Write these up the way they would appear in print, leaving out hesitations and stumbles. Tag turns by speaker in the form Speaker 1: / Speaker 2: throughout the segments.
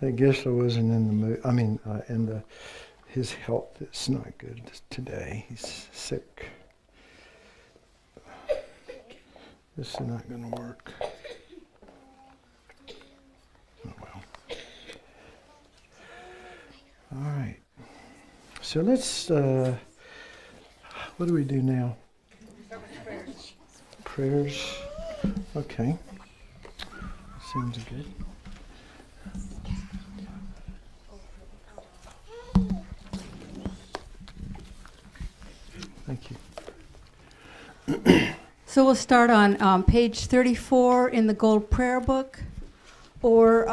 Speaker 1: that Geshe wasn't in the mood. I mean, his health is not good today. He's sick. This is not going to work. Oh well. All right. So let's. What do we do now? Prayers. Okay. Seems good. Thank you.
Speaker 2: So we'll start on page 34 in the Gold Prayer Book, or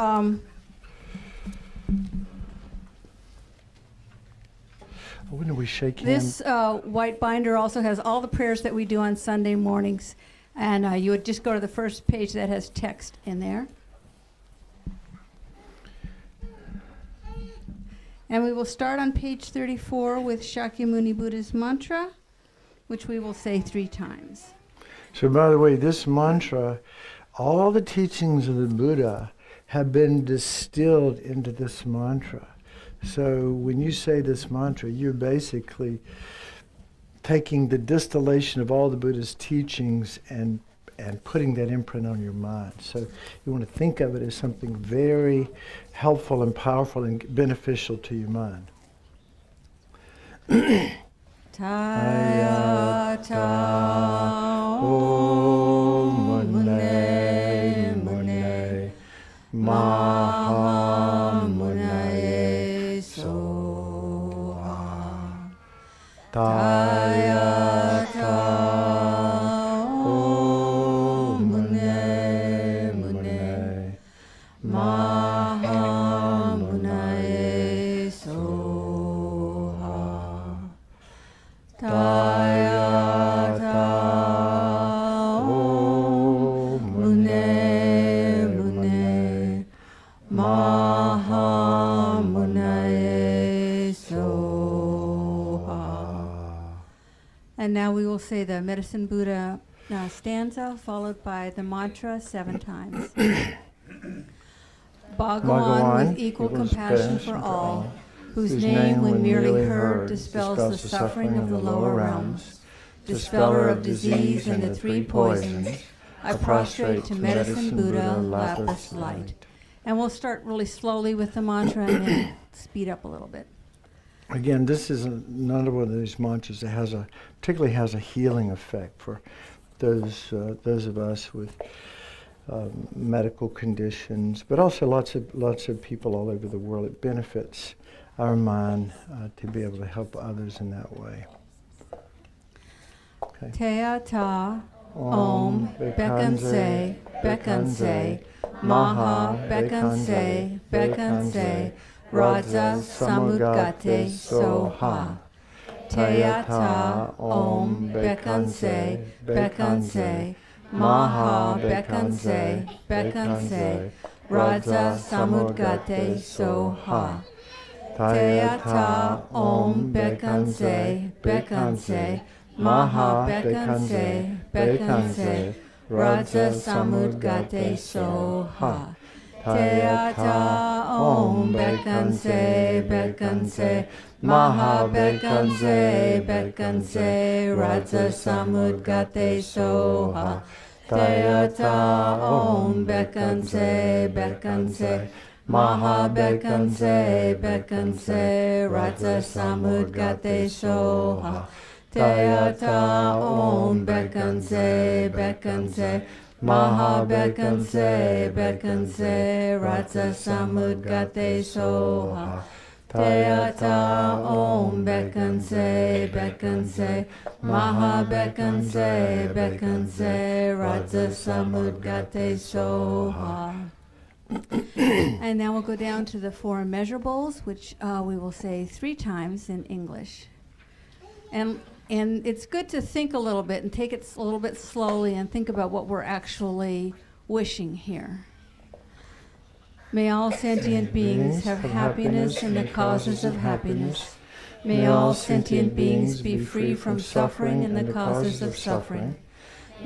Speaker 1: when do we shake hands?
Speaker 2: this white binder also has all the prayers that we do on Sunday mornings, and you would just go to the first page that has text in there. And we will start on page 34 with Shakyamuni Buddha's mantra, which we will say 3 times.
Speaker 1: So by the way, this mantra, all the teachings of the Buddha have been distilled into this mantra. So when you say this mantra, you're basically taking the distillation of all the Buddha's teachings and putting that imprint on your mind. So you want to think of it as something very helpful and powerful and beneficial to your mind.
Speaker 2: Tayata
Speaker 1: Om Mune Mune Maha Mune Soha Tayata Om Mune Mune Maha Mune Soha Tayata Om Mune Mune Maha Mune Soha. And now we will say the Medicine Buddha stanza followed by the mantra 7 times. Bhagawan with equal compassion for all, whose name when merely heard dispels the suffering of the lower realms, dispeller of disease and the 3 poisons, I prostrate to Medicine Buddha, lapis light. And we'll start really slowly with the mantra and then speed up a little bit. Again, this is another one of these mantras that particularly has a healing effect for those of us with medical conditions, but also lots of people all over the world. It benefits our mind to be able to help others in that way. Okay.
Speaker 2: Teata Om Bekanse Bekanse Maha Bekanse Bekanse Raja Samudgate Soha. Teata Om Bekanse Bekanse Maha Bekanse Bekanse Raja Samudgate Soha. Teata Om Bekanse Bekanse Maha Bekanse Bekanse Raja Samudgate Soha. Teata Om Bekanse Bekanse Maha Bekanse Bekanse Raja Samudgate Soha. Teata Om Bekanse Bekanse Maha Bekanse Bekanse Raja Samudgate Soha. Teata Om Bekanse Bekanse Maha Bekanse Bekanse Raja Samudgate Soha. Teata Om Bekanse Bekanse Maha Bekanse Bekanse Raja Samudgate Soha. And now we'll go down to the 4 immeasurables, which we will say 3 times in English. And it's good to think a little bit and take it a little bit slowly and think about what we're actually wishing here. May all sentient beings have happiness and the causes of happiness. May all sentient beings be free from suffering and the causes of suffering.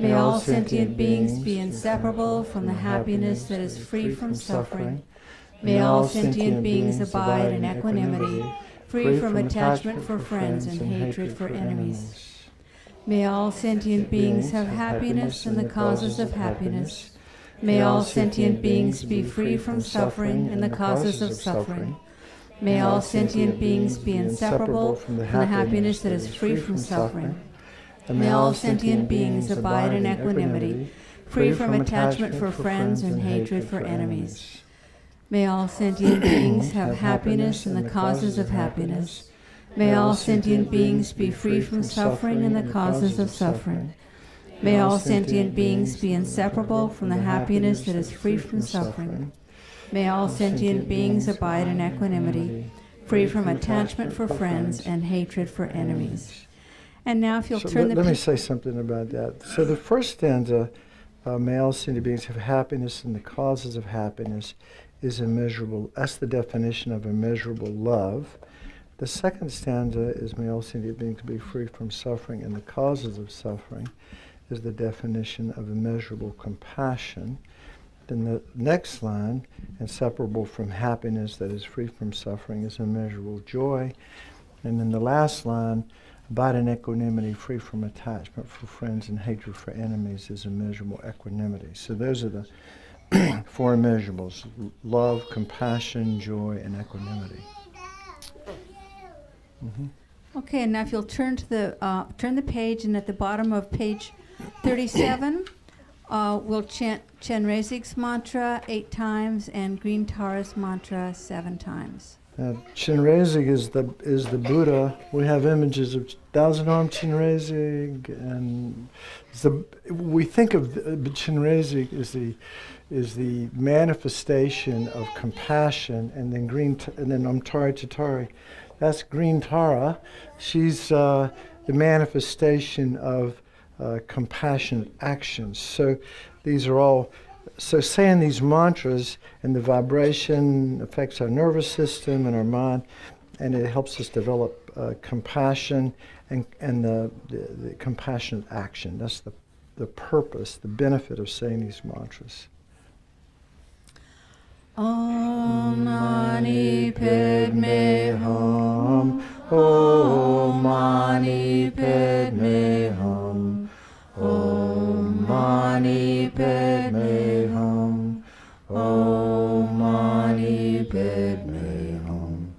Speaker 2: May all sentient beings be inseparable from the happiness that is free from suffering.
Speaker 1: May all sentient beings abide in equanimity, free from attachment for friends and hatred for enemies. May all sentient beings have happiness and the causes of happiness. May all sentient beings be free from suffering and the causes of suffering. May all sentient beings be inseparable from the happiness that is free from suffering. And may all sentient beings abide in equanimity, free from attachment for friends and hatred for enemies. May all sentient beings have happiness and the causes of happiness. May all sentient beings be free from suffering and the causes of suffering. May all sentient beings be inseparable from the happiness that is free from suffering. May all sentient beings abide in equanimity, free from attachment for friends and hatred for enemies. And now if you'll turn the...
Speaker 3: Let me say something about that. So the first stanza, may all sentient beings have happiness and the causes of happiness, is immeasurable. That's the definition of immeasurable love. The second stanza is may all sentient beings be free from suffering and the causes of suffering, is the definition of immeasurable compassion. Then the next line, inseparable from happiness that is free from suffering, is immeasurable joy. And then the last line, abide in equanimity, free from attachment for friends and hatred for enemies, is immeasurable equanimity. So those are the four immeasurables: love, compassion, joy, and equanimity. Mm-hmm.
Speaker 2: Okay, and now if you'll turn the page, and at the bottom of page 37, we'll chant Chenrezig's mantra 8 times and Green Tara's mantra 7 times.
Speaker 3: Chenrezig is the Buddha. We have images of thousand-armed Chenrezig, and we think of Chenrezig is the manifestation of compassion, and then Amtari Tatari. That's Green Tara. She's the manifestation of compassionate actions. So these are all. So saying these mantras and the vibration affects our nervous system and our mind, and it helps us develop compassion and the compassionate action. That's the purpose, the benefit of saying these mantras. Om Mani Padme Hum. Om Mani Padme Hum. Om Mani Padme Hum. Om Mani Padme Hum.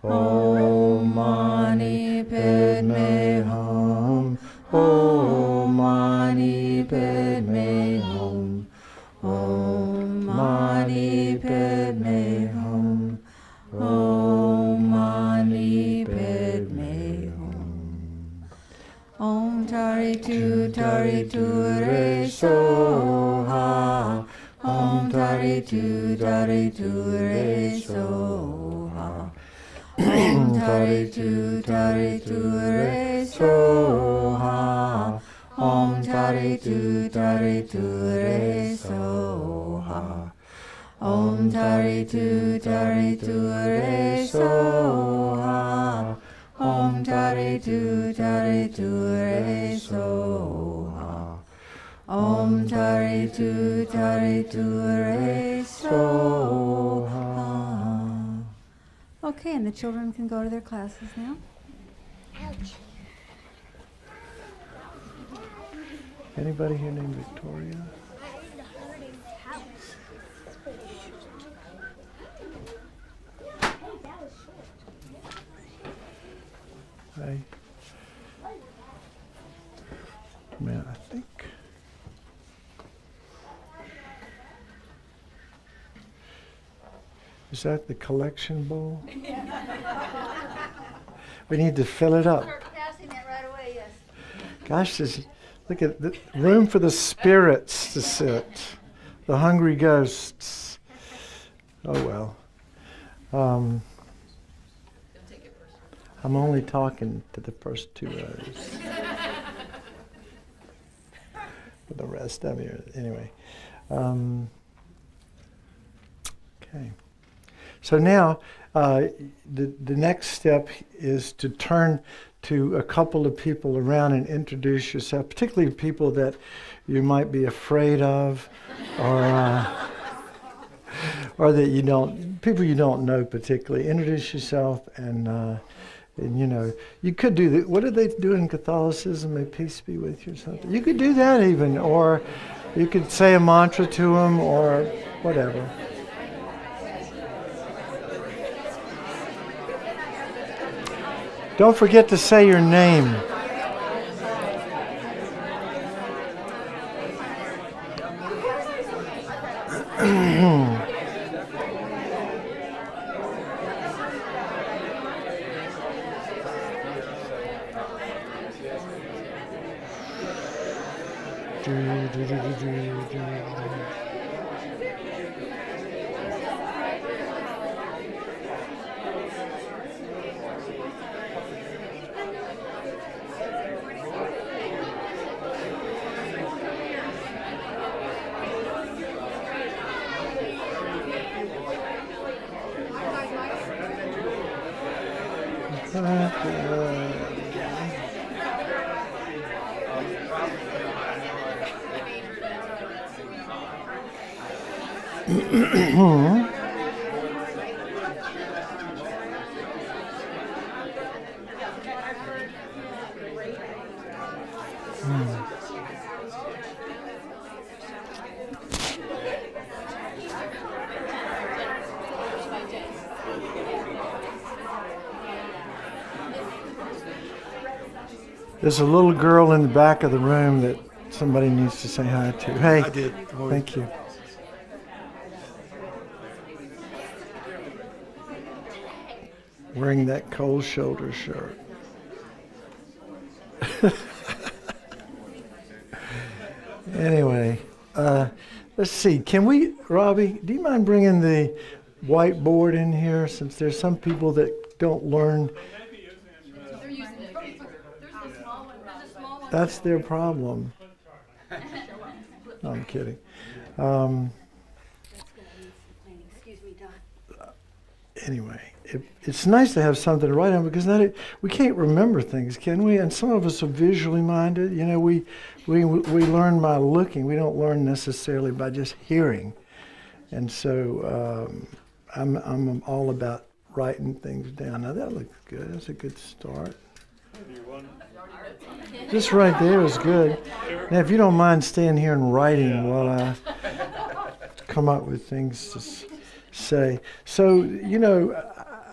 Speaker 3: Om Mani Padme Hum. Om Mani Padme Hum. Om Mani Padme Hum. Om Mani Padme Hum. Om Tari Tu Re So Ha. Om Tari Tu Re So Ha. Om Tari Tu Re So Ha. Om Tari Tu Re So Ha. Om Tari Tu Re So Ha. Om Tari Tu Re So Ha. Om Tari Tu Re So Ha.
Speaker 2: Okay, and the children can go to their classes now.
Speaker 4: Ouch.
Speaker 3: Anybody here named Victoria? Hi. Man, I think is that the collection bowl? We need to fill it up.
Speaker 2: Start passing it right away, yes.
Speaker 3: Gosh, look at the room for the spirits to sit, the hungry ghosts. Oh well. I'm only talking to the first 2 rows. For the rest of you, anyway. Okay. So now, the next step is to turn to a couple of people around and introduce yourself, particularly people that you might be afraid of, or that you don't people you don't know particularly. Introduce yourself, and you know, you could do that. What did they do in Catholicism? May peace be with you, or something. You could do that even, or you could say a mantra to them, or whatever. Don't forget to say your name. There's a little girl in the back of the room that somebody needs to say hi to. Hey.
Speaker 4: I did.
Speaker 3: Thank you. Wearing that cold shoulder shirt. Anyway, let's see. Can we, Robbie, do you mind bringing the whiteboard in here, since there's some people that don't learn? That's their problem. No, I'm kidding. Anyway, it's nice to have something to write on, because we can't remember things, can we? And some of us are visually minded. You know, we learn by looking. We don't learn necessarily by just hearing. And so I'm all about writing things down. Now that looks good. That's a good start. This right there is good. Now, if you don't mind staying here and writing while I come up with things to say. So, you know,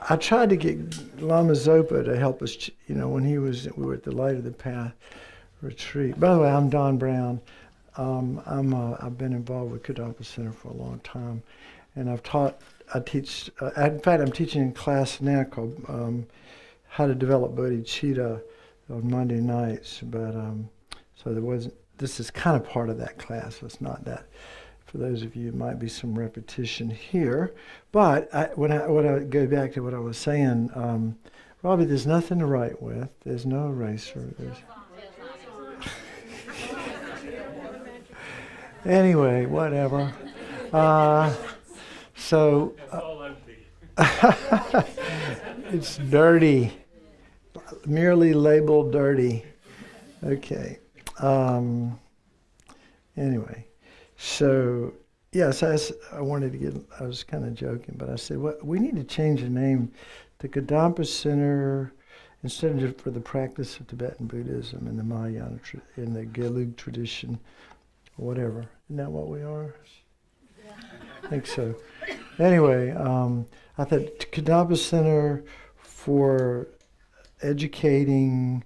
Speaker 3: I tried to get Lama Zopa to help us, you know, when we were at the Light of the Path retreat. By the way, I'm Don Brown. I've been involved with Kadampa Center for a long time, and in fact, I'm teaching a class now called How to Develop Bodhicitta on Monday nights, but this is kind of part of that class, so it's not that. For those of you, it might be some repetition here, but when I go back to what I was saying, Robbie, there's nothing to write with. There's no eraser. Anyway, whatever. So it's dirty. Merely labeled dirty. Okay. Anyway, so yes, I was kind of joking, but I said, well, we need to change the name to Kadampa Center instead of for the practice of Tibetan Buddhism and the Mahayana, in the Gelug tradition, or whatever. Isn't that what we are? Yeah. I think so. Anyway, I thought Kadampa Center for educating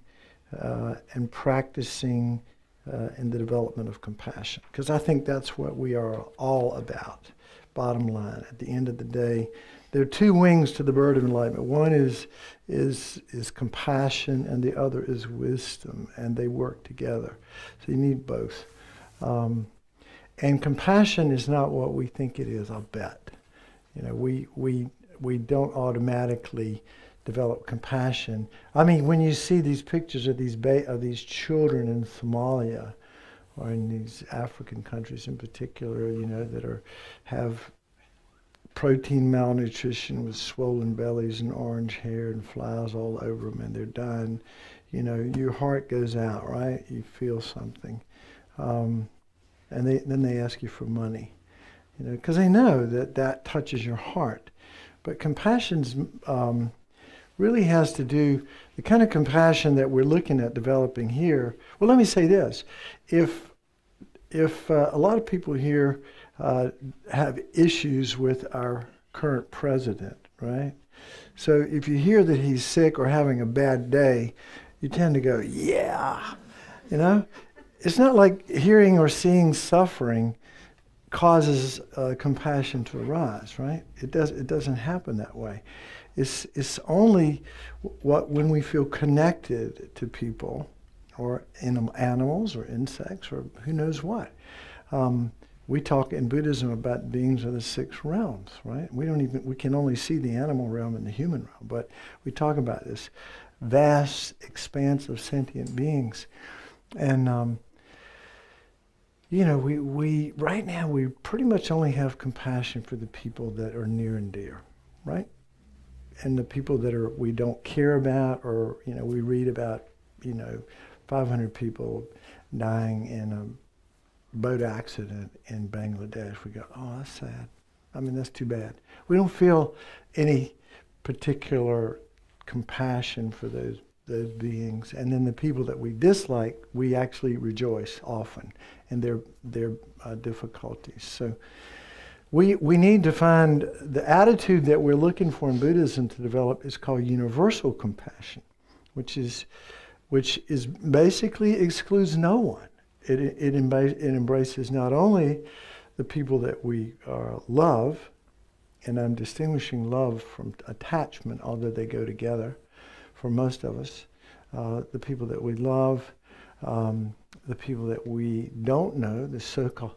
Speaker 3: and practicing in the development of compassion, because I think that's what we are all about. Bottom line, at the end of the day, there are two wings to the bird of enlightenment. One is compassion, and the other is wisdom, and they work together. So you need both. And compassion is not what we think it is, I'll bet. You know, we don't automatically develop compassion. I mean, when you see these pictures of these children in Somalia or in these African countries in particular, you know, that have protein malnutrition with swollen bellies and orange hair and flies all over them, and they're dying, you know, your heart goes out, right? You feel something. And then they ask you for money, you know, because they know that touches your heart. But compassion's really has to do, the kind of compassion that we're looking at developing here. Well, let me say this. If a lot of people here have issues with our current president, right? So if you hear that he's sick or having a bad day, you tend to go, yeah, you know? It's not like hearing or seeing suffering causes compassion to arise, right? It doesn't happen that way. It's only when we feel connected to people, or in animals, or insects, or who knows what. We talk in Buddhism about beings of the 6 realms, right? We can only see the animal realm and the human realm, but we talk about this vast expanse of sentient beings, and we right now we pretty much only have compassion for the people that are near and dear, right? And the people that we don't care about, or we read about 500 people dying in a boat accident in Bangladesh. We go, oh, that's sad. I mean, that's too bad. We don't feel any particular compassion for those beings. And then the people that we dislike, we actually rejoice often in their difficulties. So we need to find the attitude that we're looking for in Buddhism to develop is called universal compassion, which is basically excludes no one. It embraces not only the people that we love, and I'm distinguishing love from attachment, although they go together for most of us, the people that we love, the people that we don't know, the so-called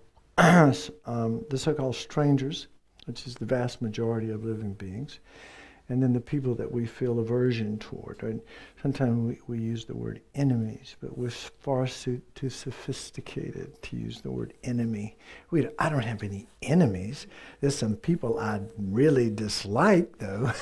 Speaker 3: strangers, which is the vast majority of living beings, and then the people that we feel aversion toward. And sometimes we use the word enemies, but we're far too sophisticated to use the word enemy. I don't have any enemies. There's some people I really dislike, though.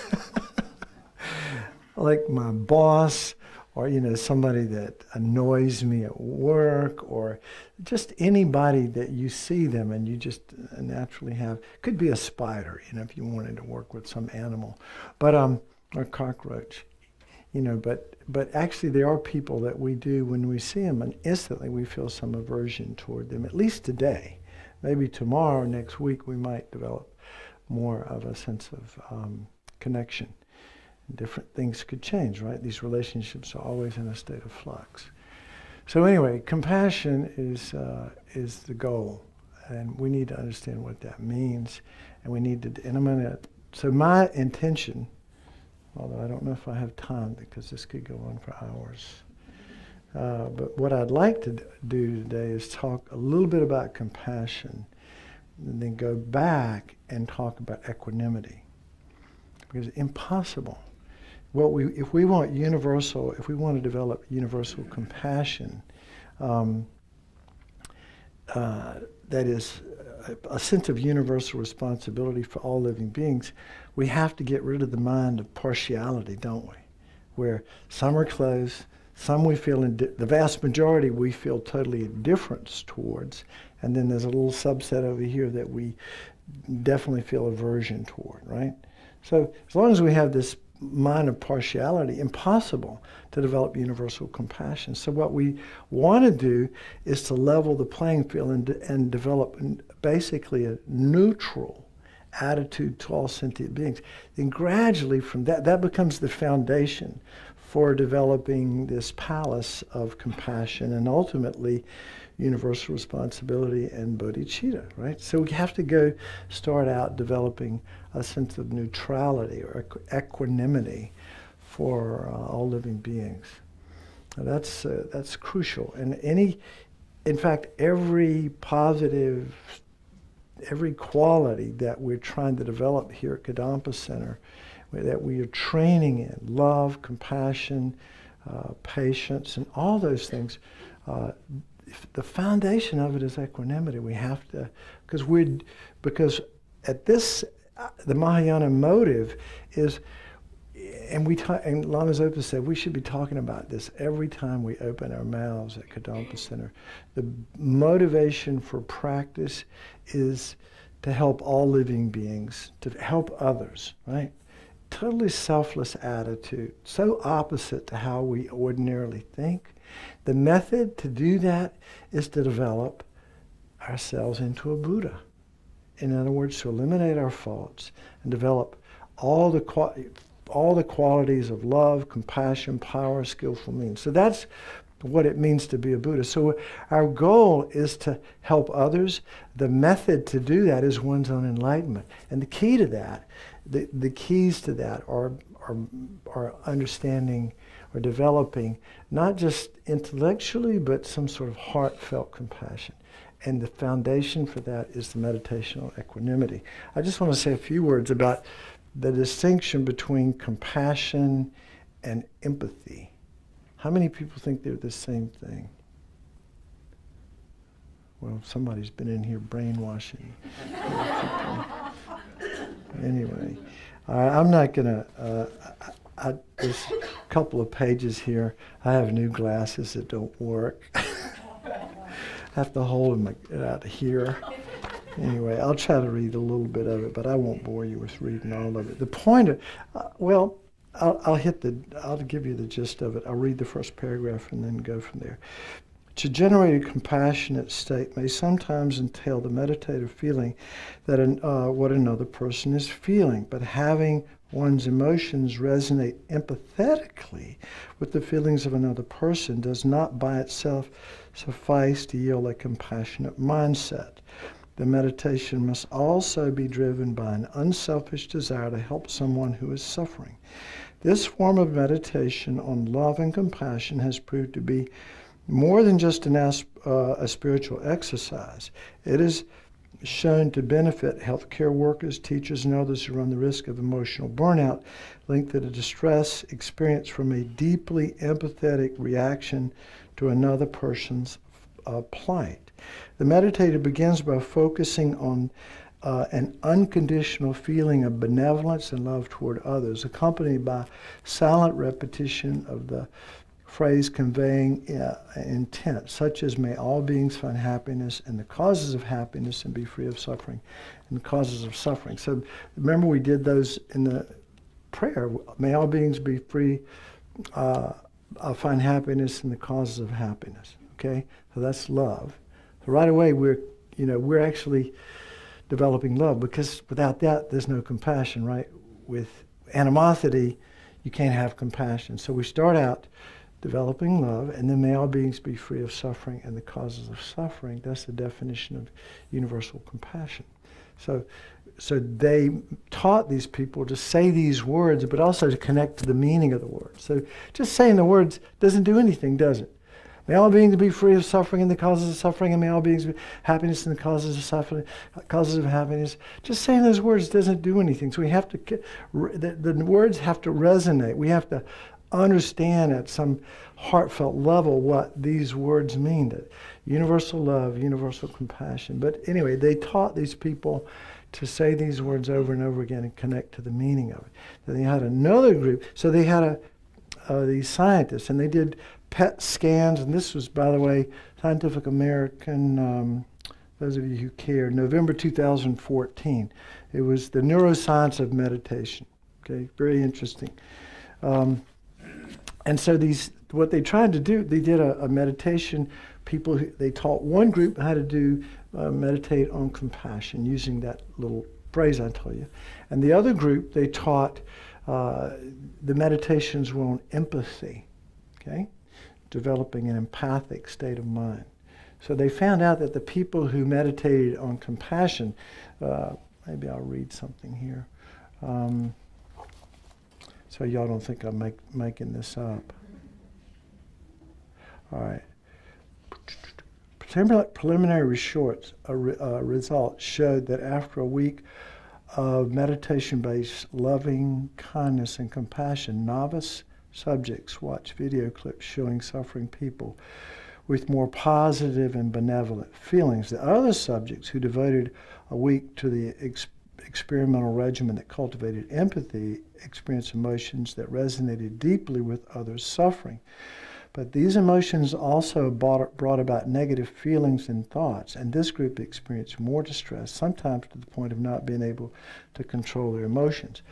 Speaker 3: Like my boss, or somebody that annoys me at work, or just anybody that you see them and you just naturally have. Could be a spider, if you wanted to work with some animal, but or cockroach, But actually, there are people that we do when we see them, and instantly we feel some aversion toward them. At least today, maybe tomorrow, next week, we might develop more of a sense of connection. Different things could change, right? These relationships are always in a state of flux. So anyway, compassion is the goal, and we need to understand what that means, and we need to. And I'm gonna. So my intention, although I don't know if I have time because this could go on for hours, but what I'd like to do today is talk a little bit about compassion, and then go back and talk about equanimity, because it's impossible. If we want to develop universal compassion, that is a sense of universal responsibility for all living beings, we have to get rid of the mind of partiality, don't we? Where some are close, some we feel, the vast majority we feel totally indifference towards, and then there's a little subset over here that we definitely feel aversion toward, right? So as long as we have this mind of partiality, impossible to develop universal compassion. So what we want to do is to level the playing field and develop basically a neutral attitude to all sentient beings. Then gradually from that becomes the foundation for developing this palace of compassion and ultimately universal responsibility and bodhicitta, right? So we have to start out developing a sense of neutrality or equanimity for all living beings. Now that's crucial. And in fact, every positive, every quality that we're trying to develop here at Kadampa Center, that we are training in, love, compassion, patience, and all those things, the foundation of it is equanimity. We have to, because at this, the Mahayana motive is, and Lama Zopa said we should be talking about this every time we open our mouths at Kadampa Center. The motivation for practice is to help all living beings, to help others, right? Totally selfless attitude, so opposite to how we ordinarily think. The method to do that is to develop ourselves into a Buddha. In other words, to eliminate our faults and develop all the qualities of love, compassion, power, skillful means. So that's what it means to be a Buddha. So our goal is to help others. The method to do that is one's own enlightenment. And the key to that, the keys to that are understanding or developing not just intellectually, but some sort of heartfelt compassion. And the foundation for that is the meditation on equanimity. I just want to say a few words about the distinction between compassion and empathy. How many people think they're the same thing? Well, somebody's been in here brainwashing. Anyway, I'm not going to... there's a couple of pages here. I have new glasses that don't work. I have to hold them out here. Anyway, I'll try to read a little bit of it, but I won't bore you with reading all of it. The point of, I'll give you the gist of it. I'll read the first paragraph and then go from there. To generate a compassionate state may sometimes entail the meditative feeling that what another person is feeling, but having one's emotions resonate empathetically with the feelings of another person does not by itself suffice to yield a compassionate mindset. The meditation must also be driven by an unselfish desire to help someone who is suffering. This form of meditation on love and compassion has proved to be more than just a spiritual exercise. It is shown to benefit healthcare workers, teachers, and others who run the risk of emotional burnout linked to the distress experienced from a deeply empathetic reaction to another person's plight. The meditator begins by focusing on an unconditional feeling of benevolence and love toward others, accompanied by silent repetition of the phrase conveying intent, such as may all beings find happiness and the causes of happiness and be free of suffering and causes of suffering. So remember we did those in the prayer. May all beings be free, find happiness and the causes of happiness. Okay? So that's love. So right away we're actually developing love, because without that there's no compassion, right? With animosity you can't have compassion. So we start out developing love, and then may all beings be free of suffering and the causes of suffering. That's the definition of universal compassion. So they taught these people to say these words, but also to connect to the meaning of the words. So just saying the words doesn't do anything, does it? May all beings be free of suffering and the causes of suffering, and may all beings be happiness and the causes of suffering, causes of happiness. Just saying those words doesn't do anything. So we have to, the words have to resonate. We have to understand at some heartfelt level what these words mean. That universal love, universal compassion. But anyway, they taught these people to say these words over and over again and connect to the meaning of it. Then they had another group. So they had these scientists, and they did PET scans, and this was, by the way, Scientific American, those of you who care, November 2014. It was the neuroscience of meditation. Okay, very interesting. And so what they tried to do, they did a meditation. They taught one group how to do meditate on compassion using that little phrase I told you. And the other group, they taught the meditations were on empathy, okay? Developing an empathic state of mind. So they found out that the people who meditated on compassion, maybe I'll read something here. So y'all don't think I'm making this up. All right. Preliminary results showed that after a week of meditation-based loving kindness and compassion, novice subjects watched video clips showing suffering people with more positive and benevolent feelings. The other subjects who devoted a week to the experimental regimen that cultivated empathy experienced emotions that resonated deeply with others' suffering. But these emotions also brought about negative feelings and thoughts, and this group experienced more distress, sometimes to the point of not being able to control their emotions.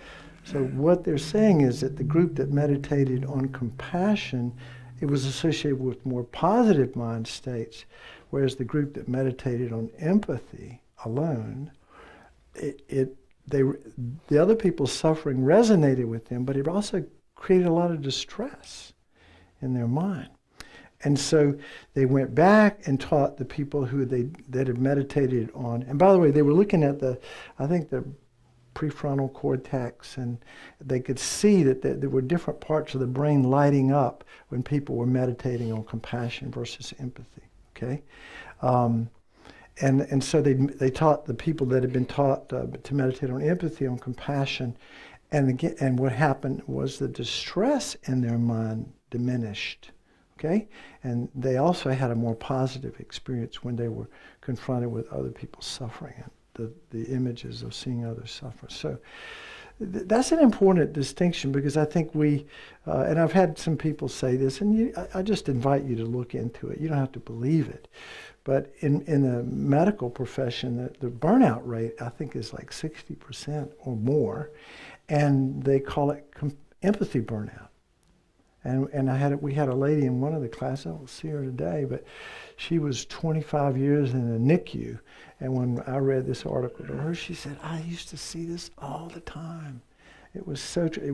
Speaker 3: So what they're saying is that the group that meditated on compassion, it was associated with more positive mind states, whereas the group that meditated on empathy alone, the other people's suffering resonated with them, but it also created a lot of distress in their mind. And so they went back and taught the people that had meditated on, and by the way, they were looking at the prefrontal cortex, and they could see that there were different parts of the brain lighting up when people were meditating on compassion versus empathy, okay? And so they taught the people that had been taught to meditate on empathy, on compassion, and what happened was the distress in their mind diminished, okay? And they also had a more positive experience when they were confronted with other people's suffering and the images of seeing others suffer. So that's an important distinction, because I think and I've had some people say this, and I just invite you to look into it. You don't have to believe it. But in the medical profession, the burnout rate, I think, is like 60% or more, and they call it empathy burnout. And we had a lady in one of the classes, I don't see her today, but she was 25 years in a NICU, and when I read this article to her, she said, I used to see this all the time. It was so true. It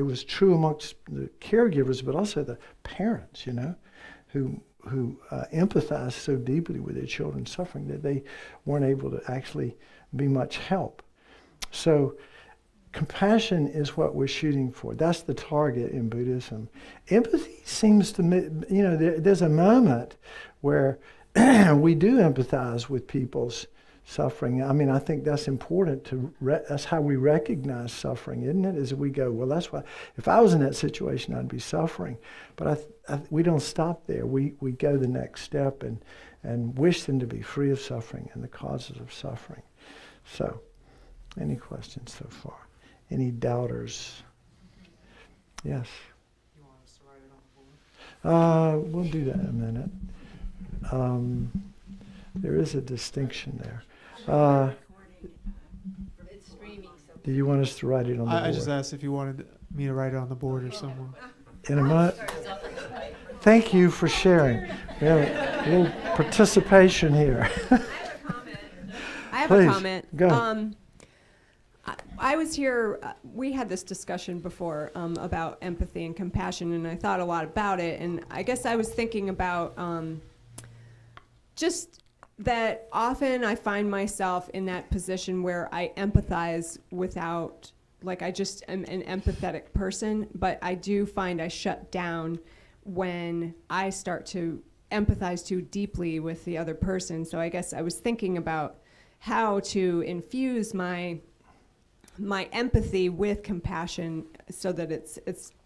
Speaker 3: was true amongst the caregivers, but also the parents, who empathize so deeply with their children's suffering that they weren't able to actually be much help. So compassion is what we're shooting for. That's the target in Buddhism. Empathy seems to me, there's a moment where we do empathize with people's suffering. I mean, I think that's important that's how we recognize suffering, isn't it? As we go, well, that's why, if I was in that situation, I'd be suffering. But we don't stop there. We go the next step and wish them to be free of suffering and the causes of suffering. So, any questions so far? Any doubters? Yes?
Speaker 4: You want us to write it on the board?
Speaker 3: We'll do that in a minute. There is a distinction there.
Speaker 2: It's streaming, so
Speaker 3: Do you want us to write it on the board?
Speaker 4: I just asked if you wanted me to write it on the board or someone.
Speaker 3: In a minute. Thank you for sharing. We have a little participation here.
Speaker 5: I have
Speaker 3: Please,
Speaker 5: a comment.
Speaker 3: go.
Speaker 5: I was here, we had this discussion before about empathy and compassion, and I thought a lot about it, and I guess I was thinking about just that often I find myself in that position where I empathize without, like, I just am an empathetic person, but I do find I shut down when I start to empathize too deeply with the other person. So I guess I was thinking about how to infuse my empathy with compassion so that it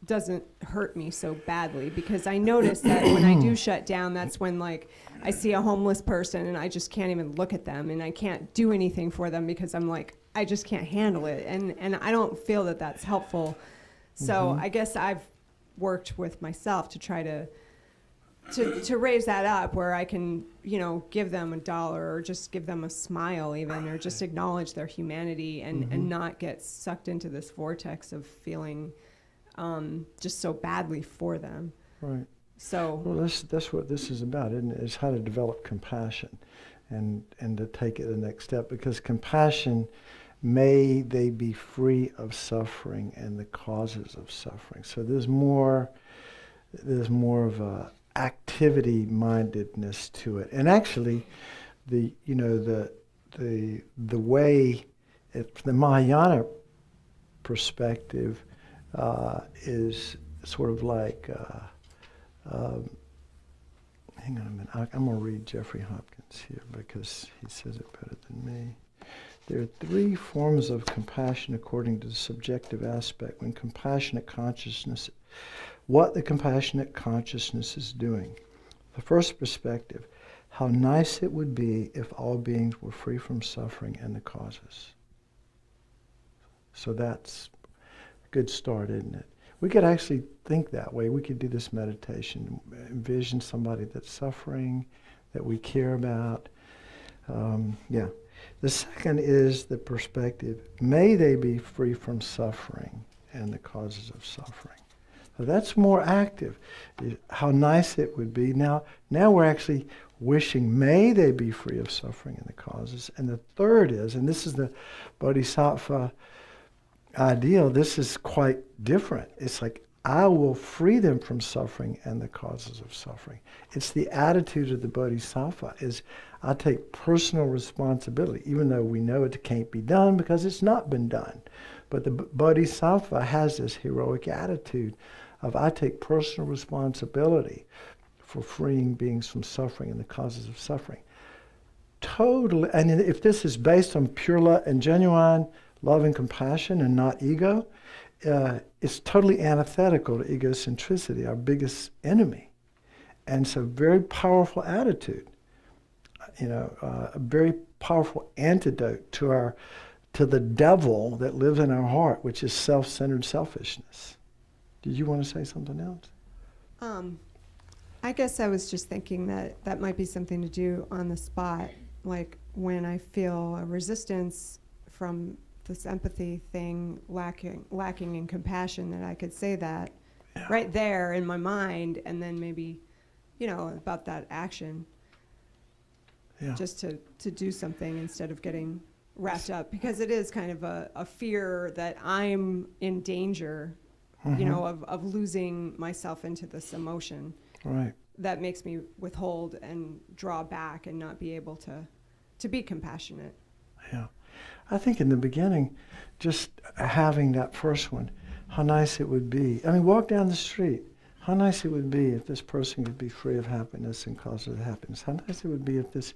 Speaker 5: doesn't hurt me so badly, because I notice that when I do shut down, that's when, like, I see a homeless person and I just can't even look at them and I can't do anything for them because I'm like, I just can't handle it, and I don't feel that that's helpful. So I guess I've worked with myself to try to raise that up, where I can, give them $1 or just give them a smile even, or just acknowledge their humanity and not get sucked into this vortex of feeling just so badly for them.
Speaker 3: Right.
Speaker 5: So.
Speaker 3: Well, that's what this is about, isn't it? It's how to develop compassion and to take it the next step, because compassion, may they be free of suffering and the causes of suffering. So there's more of a activity mindedness to it. And actually the way from the Mahayana perspective is sort of like hang on a minute, I'm going to read Jeffrey Hopkins here because he says it better than me. There are 3 forms of compassion according to the subjective aspect when compassionate consciousness, what the compassionate consciousness is doing. The first perspective, how nice it would be if all beings were free from suffering and the causes. So that's a good start, isn't it? we could actually think that way. We could do this meditation, envision somebody that's suffering, that we care about. Yeah. The second is the perspective, may they be free from suffering and the causes of suffering. So that's more active. How nice it would be. Now we're actually wishing, may they be free of suffering and the causes. And the third is, and this is the Bodhisattva ideal, this is quite different. It's like, I will free them from suffering and the causes of suffering. It's the attitude of the Bodhisattva, is I take personal responsibility, even though we know it can't be done because it's not been done. But the Bodhisattva has this heroic attitude of, I take personal responsibility for freeing beings from suffering and the causes of suffering. Totally, and if this is based on pure love and genuine love and compassion and not ego, it's totally antithetical to egocentricity, our biggest enemy. And it's a very powerful attitude, a very powerful antidote to the devil that lives in our heart, which is self-centered selfishness. Did you want to say something else?
Speaker 5: I guess I was just thinking that might be something to do on the spot, like when I feel a resistance from this empathy thing lacking in compassion, that I could say that right there in my mind, and then maybe, about that action, just to do something instead of getting wrapped up, because it is kind of a fear that I'm in danger, of losing myself into this emotion.
Speaker 3: Right.
Speaker 5: That makes me withhold and draw back and not be able to be compassionate.
Speaker 3: Yeah. I think in the beginning, just having that first one, how nice it would be. I mean, walk down the street. How nice it would be if this person could be free of happiness and cause of happiness. How nice it would be if this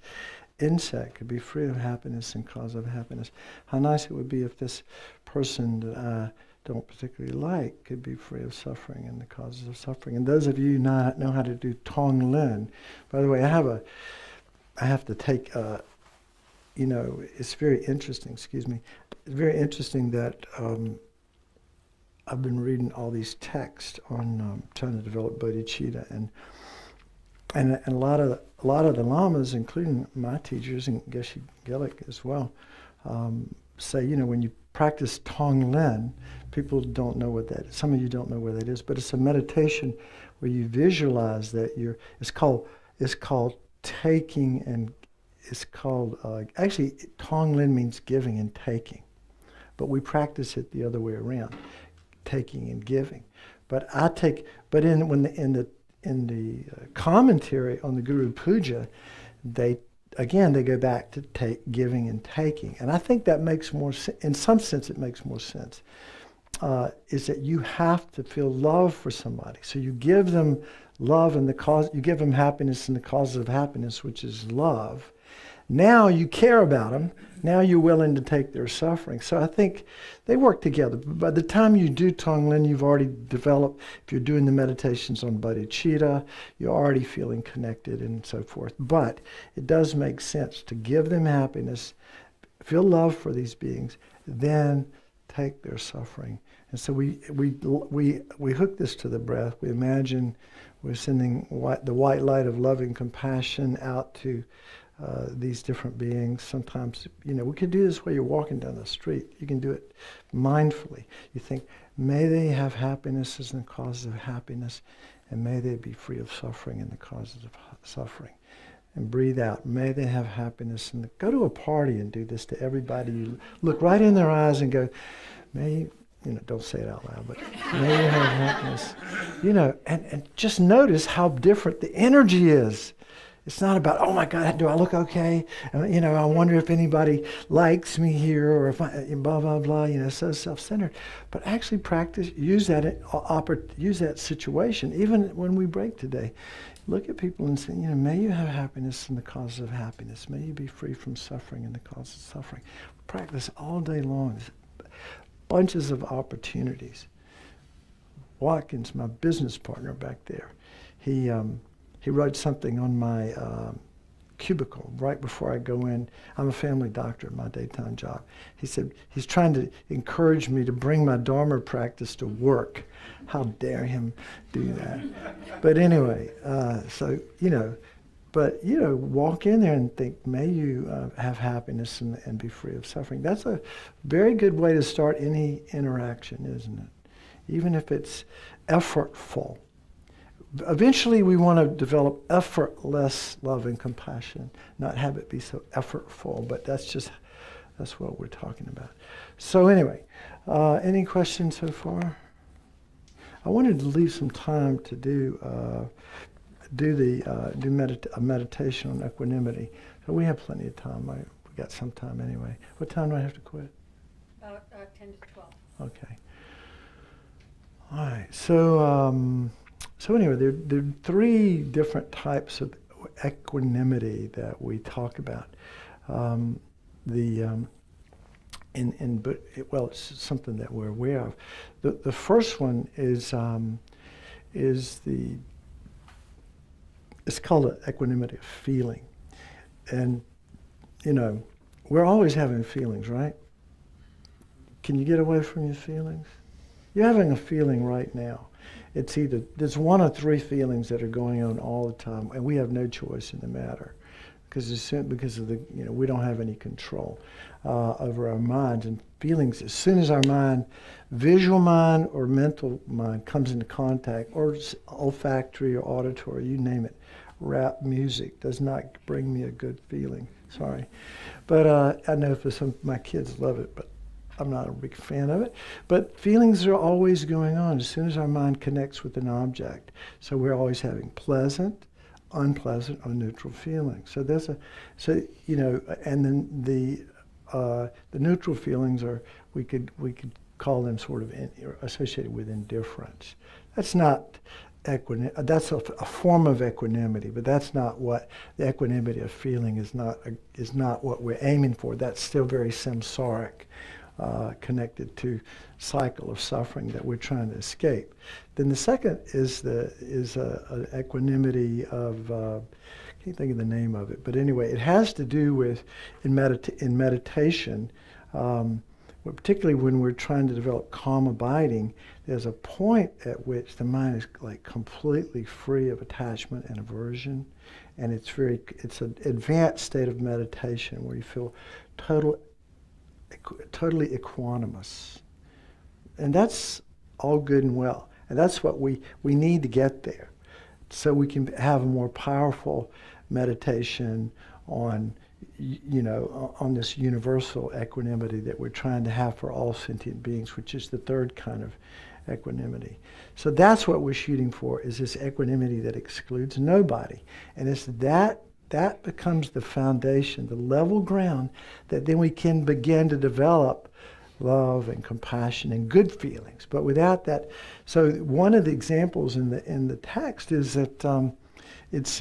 Speaker 3: insect could be free of happiness and cause of happiness. How nice it would be if this person that I don't particularly like could be free of suffering and the causes of suffering. And those of you who know how to do Tonglen, by the way, I have to take, it's very interesting, It's very interesting that I've been reading all these texts on trying to develop bodhicitta, and a lot of the lamas, including my teachers and Geshe Gelek as well, say, when you practice Tonglen, people don't know what that is. Some of you don't know what that is, but it's a meditation where you visualize that it's called taking, and it's called, actually Tonglen means giving and taking, but we practice it the other way around, taking and giving. But in the commentary on the Guru Puja, they go back to giving and taking. And I think that makes more sense. In some sense, it makes more sense. Is that you have to feel love for somebody. So you give them love and you give them happiness and the cause of happiness, which is love. Now you care about them. Now you're willing to take their suffering. So I think they work together. By the time you do Tonglen, you've already developed, if you're doing the meditations on bodhicitta, you're already feeling connected and so forth. But it does make sense to give them happiness, feel love for these beings, then take their suffering. And so we hook this to the breath. We imagine we're sending the white light of loving compassion out to these different beings. Sometimes, we could do this while you're walking down the street. You can do it mindfully. You think, may they have happiness as the causes of happiness, and may they be free of suffering and the causes of suffering. And breathe out, may they have happiness. And go to a party and do this to everybody. You look right in their eyes and go, may, don't say it out loud, but may you have happiness. And just notice how different the energy is. It's not about, oh my God, do I look okay? I wonder if anybody likes me here, or if I, blah, blah, blah, so self-centered. But actually use that situation, even when we break today. Look at people and say, may you have happiness in the causes of happiness. May you be free from suffering in the causes of suffering. Practice all day long. There's bunches of opportunities. Watkins, my business partner back there, he wrote something on my cubicle right before I go in. I'm a family doctor at my daytime job. He said he's trying to encourage me to bring my Dharma practice to work. How dare him do that? But anyway, so, walk in there and think, may you have happiness and be free of suffering. That's a very good way to start any interaction, isn't it? Even if it's effortful. Eventually, we want to develop effortless love and compassion, not have it be so effortful, but that's what we're talking about. So anyway, any questions so far? I wanted to leave some time to do a meditation on equanimity. So we have plenty of time. We got some time anyway. What time do I have to quit?
Speaker 2: About 10 to 12.
Speaker 3: Okay. All right. So anyway, there are three different types of equanimity that we talk about. It's something that we're aware of. The first one is it's called equanimity of feeling, and we're always having feelings, right? Can you get away from your feelings? You're having a feeling right now. It's either, there's one or three feelings that are going on all the time, and we have no choice in the matter, because we don't have any control over our minds and feelings. As soon as our mind, visual mind or mental mind, comes into contact, or olfactory or auditory, you name it, rap music does not bring me a good feeling. Sorry, but I know for some, my kids love it, but I'm not a big fan of it. But feelings are always going on as soon as our mind connects with an object. So we're always having pleasant, unpleasant, or neutral feelings. So and then the neutral feelings are, we could call them sort of associated with indifference. That's not equanimity. That's a form of equanimity, but that's not what the equanimity of feeling is. Not what we're aiming for. That's still very samsaric. Connected to cycle of suffering that we're trying to escape. Then the second is an equanimity of I can't think of the name of it, but anyway, it has to do with in meditation, particularly when we're trying to develop calm abiding. There's a point at which the mind is like completely free of attachment and aversion, and it's an advanced state of meditation where you feel totally equanimous. And that's all good and well. And that's what we need to get there, so we can have a more powerful meditation on this universal equanimity that we're trying to have for all sentient beings, which is the third kind of equanimity. So that's what we're shooting for, is this equanimity that excludes nobody. And it's that becomes the foundation, the level ground, that then we can begin to develop love and compassion and good feelings. But without that, so one of the examples in the text is that it's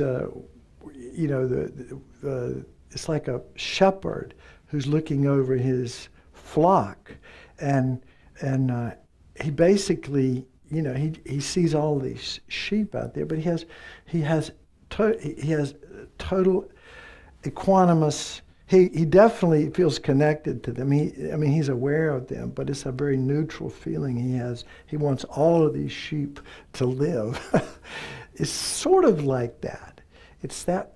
Speaker 3: it's like a shepherd who's looking over his flock, and he basically he sees all these sheep out there, but he has total equanimous. He definitely feels connected to them. He's aware of them, but it's a very neutral feeling he has. He wants all of these sheep to live. It's sort of like that. It's that,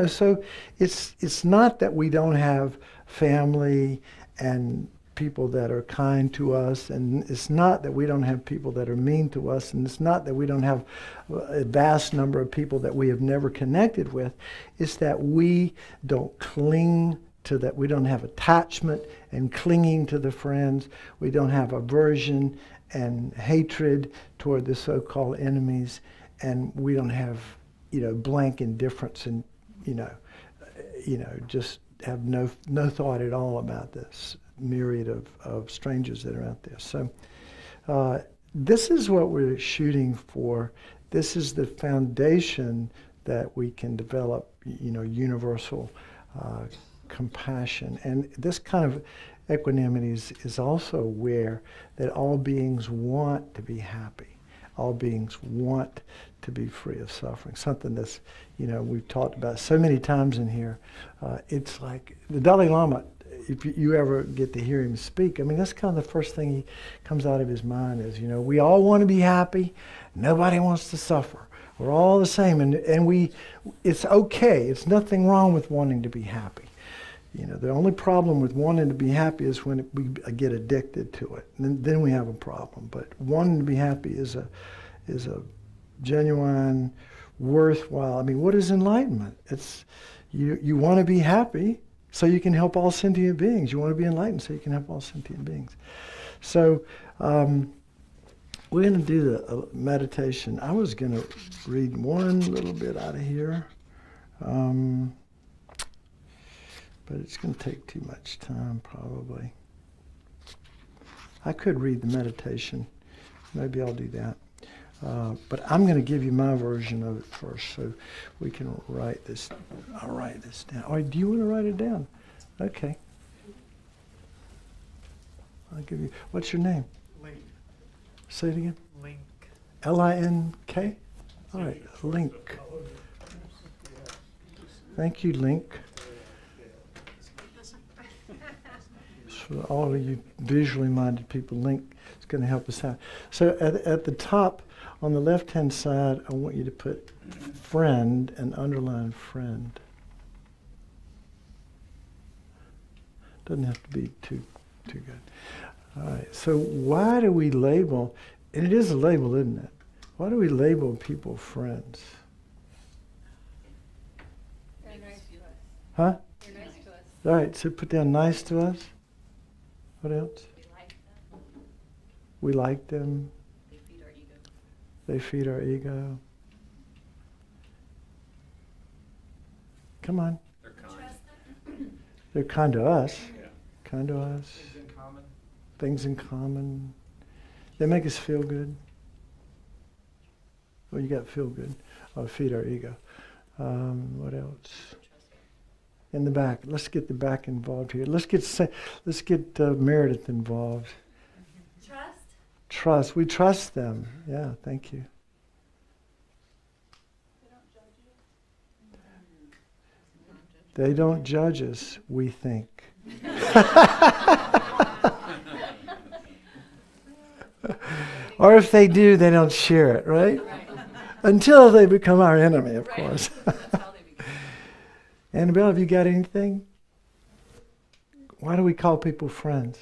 Speaker 3: so it's not that we don't have family and people that are kind to us, and it's not that we don't have people that are mean to us, and it's not that we don't have a vast number of people that we have never connected with. It's that we don't cling to that. We don't have attachment and clinging to the friends. We don't have aversion and hatred toward the so-called enemies, and we don't have blank indifference and just have no thought at all about this myriad of strangers that are out there. So this is what we're shooting for. This is the foundation that we can develop, universal compassion. And this kind of equanimity is also aware that all beings want to be happy. all beings want to be free of suffering. Something that's, we've talked about so many times in here. It's like the Dalai Lama, if you ever get to hear him speak, I mean, that's kind of the first thing he comes out of his mind is, we all want to be happy. Nobody wants to suffer. We're all the same. And it's okay. It's nothing wrong with wanting to be happy. The only problem with wanting to be happy is when we get addicted to it. And then we have a problem. But wanting to be happy is a genuine, worthwhile. I mean, what is enlightenment? It's you want to be happy so you can help all sentient beings. You want to be enlightened so you can help all sentient beings. So we're going to do the meditation. I was going to read one little bit out of here. But it's going to take too much time, probably. I could read the meditation. Maybe I'll do that. But I'm going to give you my version of it first, so we can write this. I'll write this down. Oh, do you want to write it down? Okay. I'll give you. What's your name?
Speaker 6: Link.
Speaker 3: Say it again.
Speaker 6: Link.
Speaker 3: L-I-N-K? All right, Link. Thank you, Link. For all of you visually minded people, Link is going to help us out. So at the top, on the left-hand side, I want you to put friend and underline friend. Doesn't have to be too good. All right, so why do we label, and it is a label, isn't it? Why do we label people friends?
Speaker 1: They're nice to us.
Speaker 3: Huh?
Speaker 1: They're nice to us.
Speaker 3: All right, so put down nice to us. What else?
Speaker 1: We like them.
Speaker 3: We like them.
Speaker 1: They feed our ego.
Speaker 3: They feed our ego. Come on.
Speaker 6: They're kind.
Speaker 3: They're kind to us.
Speaker 6: Yeah.
Speaker 3: Kind to us.
Speaker 6: Things in common.
Speaker 3: Things in common. They make us feel good. Well, you got feel good. Oh, feed our ego. What else? In the back. Let's get the back involved here. Let's get Meredith involved.
Speaker 1: Trust.
Speaker 3: Trust. We trust them. Yeah, thank you. They don't judge us, we think. Or if they do, they don't share it, right? Until they become our enemy, of course.
Speaker 1: That's how they become.
Speaker 3: Annabelle, have you got anything? Why do we call people friends?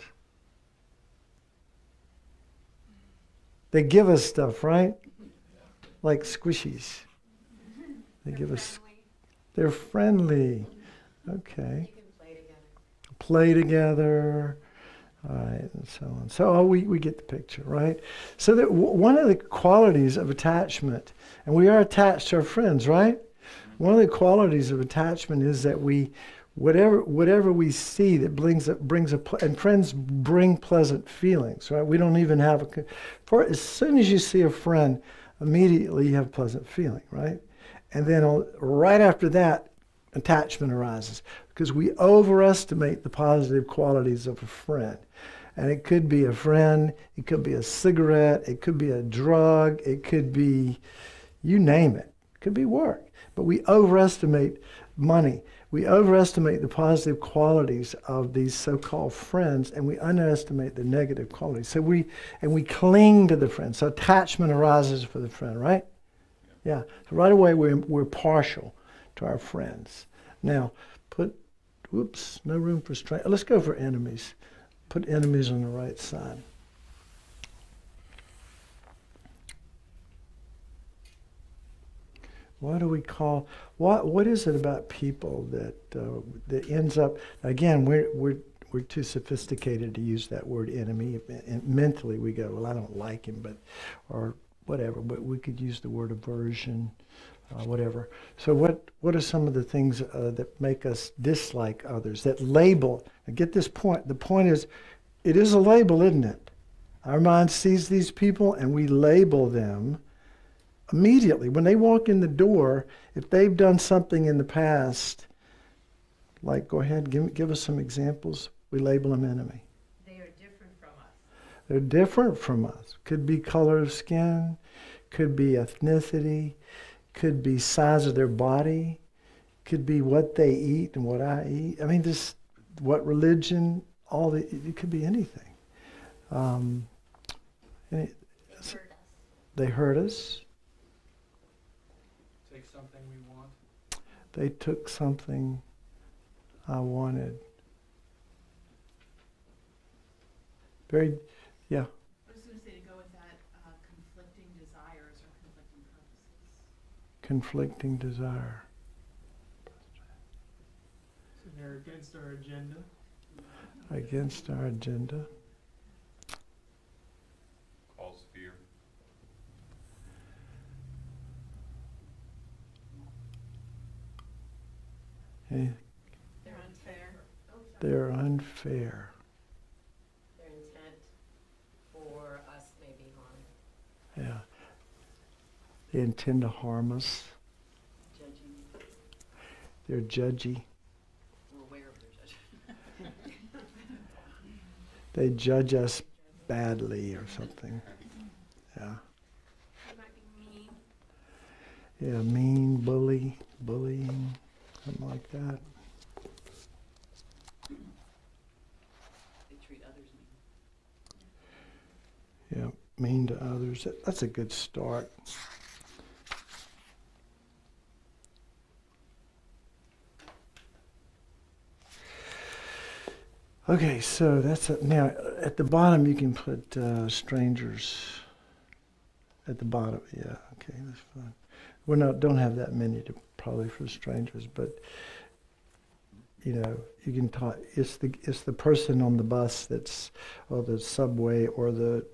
Speaker 3: They give us stuff, right? Like squishies. They give us. They're friendly. Okay.
Speaker 4: You can play together.
Speaker 3: Play together. All right, and so on. So we get the picture, right? So that one of the qualities of attachment, and we are attached to our friends, right? One of the qualities of attachment is that we, whatever we see that brings and friends bring pleasant feelings, right? We don't even have as soon as you see a friend, immediately you have a pleasant feeling, right? And then right after that, attachment arises because we overestimate the positive qualities of a friend. And it could be a friend, it could be a cigarette, it could be a drug, it could be, you name it. It could be work. But we overestimate money. We overestimate the positive qualities of these so-called friends, and we underestimate the negative qualities. So we cling to the friend. So attachment arises for the friend, right? Yeah. So right away we're partial to our friends. Now, no room for strength. Let's go for enemies. Put enemies on the right side. What do we call, what is it about people that ends up, again, we're too sophisticated to use that word enemy. And mentally we go, well, I don't like him, or whatever, but we could use the word aversion, whatever. So what are some of the things that make us dislike others, that label? Now get this point. The point is, it is a label, isn't it? Our mind sees these people and we label them immediately. When they walk in the door, if they've done something in the past, like, go ahead, give us some examples. We label them enemy.
Speaker 4: They are different from us.
Speaker 3: They're different from us. Could be color of skin, could be ethnicity, could be size of their body, could be what they eat and what I eat. I mean, this, what religion, it could be anything. They hurt us.
Speaker 7: Take something we want.
Speaker 3: They took something I wanted. Very, yeah.
Speaker 6: I was going to say to go with that, conflicting desires or conflicting purposes.
Speaker 3: Conflicting desire.
Speaker 7: So they're against our agenda.
Speaker 3: Against our agenda.
Speaker 8: Cause fear.
Speaker 3: Eh,
Speaker 6: They're unfair.
Speaker 3: they're unfair.
Speaker 9: Their intent for us may be harm.
Speaker 3: Yeah. They intend to harm us.
Speaker 9: Judging.
Speaker 3: They're judgy.
Speaker 9: We're aware of their judgment.
Speaker 3: They judge us badly or something. Yeah.
Speaker 6: They might be mean.
Speaker 3: Yeah, mean, bullying, something like that.
Speaker 9: They treat others mean.
Speaker 3: Yeah, mean to others. That's a good start. Okay, so that's now at the bottom you can put strangers. At the bottom, yeah. Okay, that's fine. We don't have that many probably for strangers, but you know you can talk. It's the person on the bus or the subway, or the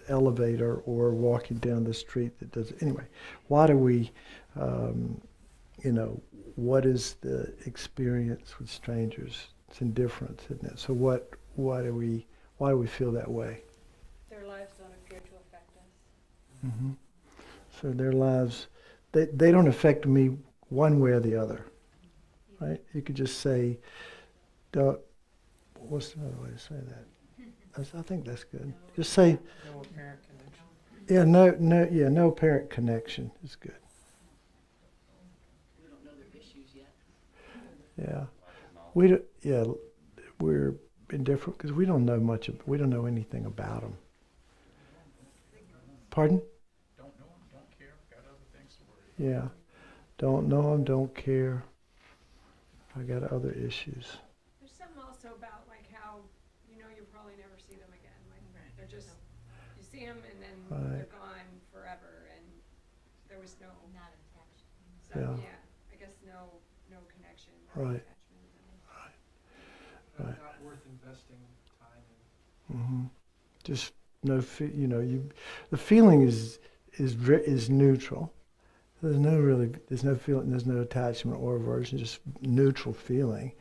Speaker 3: elevator, or walking down the street that does it. Anyway, why do we? What is the experience with strangers? It's indifference, isn't it? So why do we feel that way?
Speaker 6: Their lives don't appear to affect us.
Speaker 3: Mm-hmm. So their lives, they don't affect me one way or the other, right? You could just say, what's another way to say that? I think that's good. Just say,
Speaker 7: No apparent connection.
Speaker 3: no apparent connection is good.
Speaker 9: We don't know their issues yet.
Speaker 3: Yeah. We're indifferent because we don't know we don't know anything about them. Pardon?
Speaker 8: Don't know them, don't care, got other things to worry about.
Speaker 3: Yeah. Don't know them, don't care. I got other issues.
Speaker 5: There's something also about like how you'll probably never see them again. Like they're just you see them and then they're gone forever, and there was no
Speaker 6: Not attached.
Speaker 5: so
Speaker 3: Yeah.
Speaker 5: I guess no connection. No
Speaker 3: Right.
Speaker 5: attachment.
Speaker 3: Right.
Speaker 7: Not worth investing time in.
Speaker 3: Mm-hmm. Just no, the feeling is neutral. There's no feeling, there's no attachment or aversion, just neutral feeling.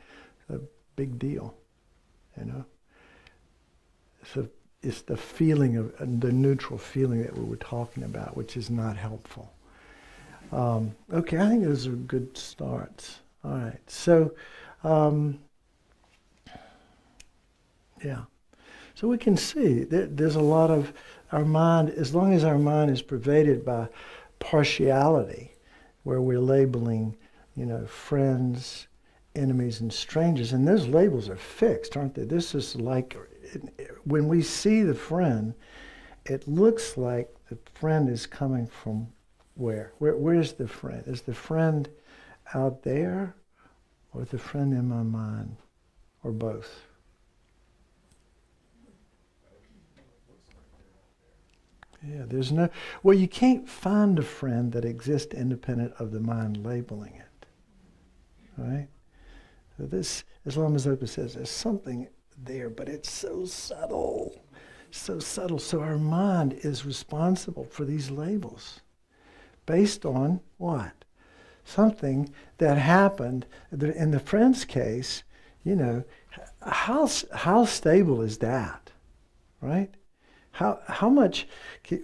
Speaker 3: A big deal, So it's the feeling of the neutral feeling that we were talking about, which is not helpful. Okay, I think those are good starts. All right, so. Yeah. So we can see there's a lot of our mind, as long as our mind is pervaded by partiality, where we're labeling, friends, enemies, and strangers, and those labels are fixed, aren't they? This is like, when we see the friend, it looks like the friend is coming from where? Where's the friend? Is the friend out there, or the friend in my mind, or both? Yeah, you can't find a friend that exists independent of the mind labeling it, right? So this, as Lama says, there's something there, but it's so subtle. So our mind is responsible for these labels based on what? Something that happened. In the friend's case, how stable is that, right? How much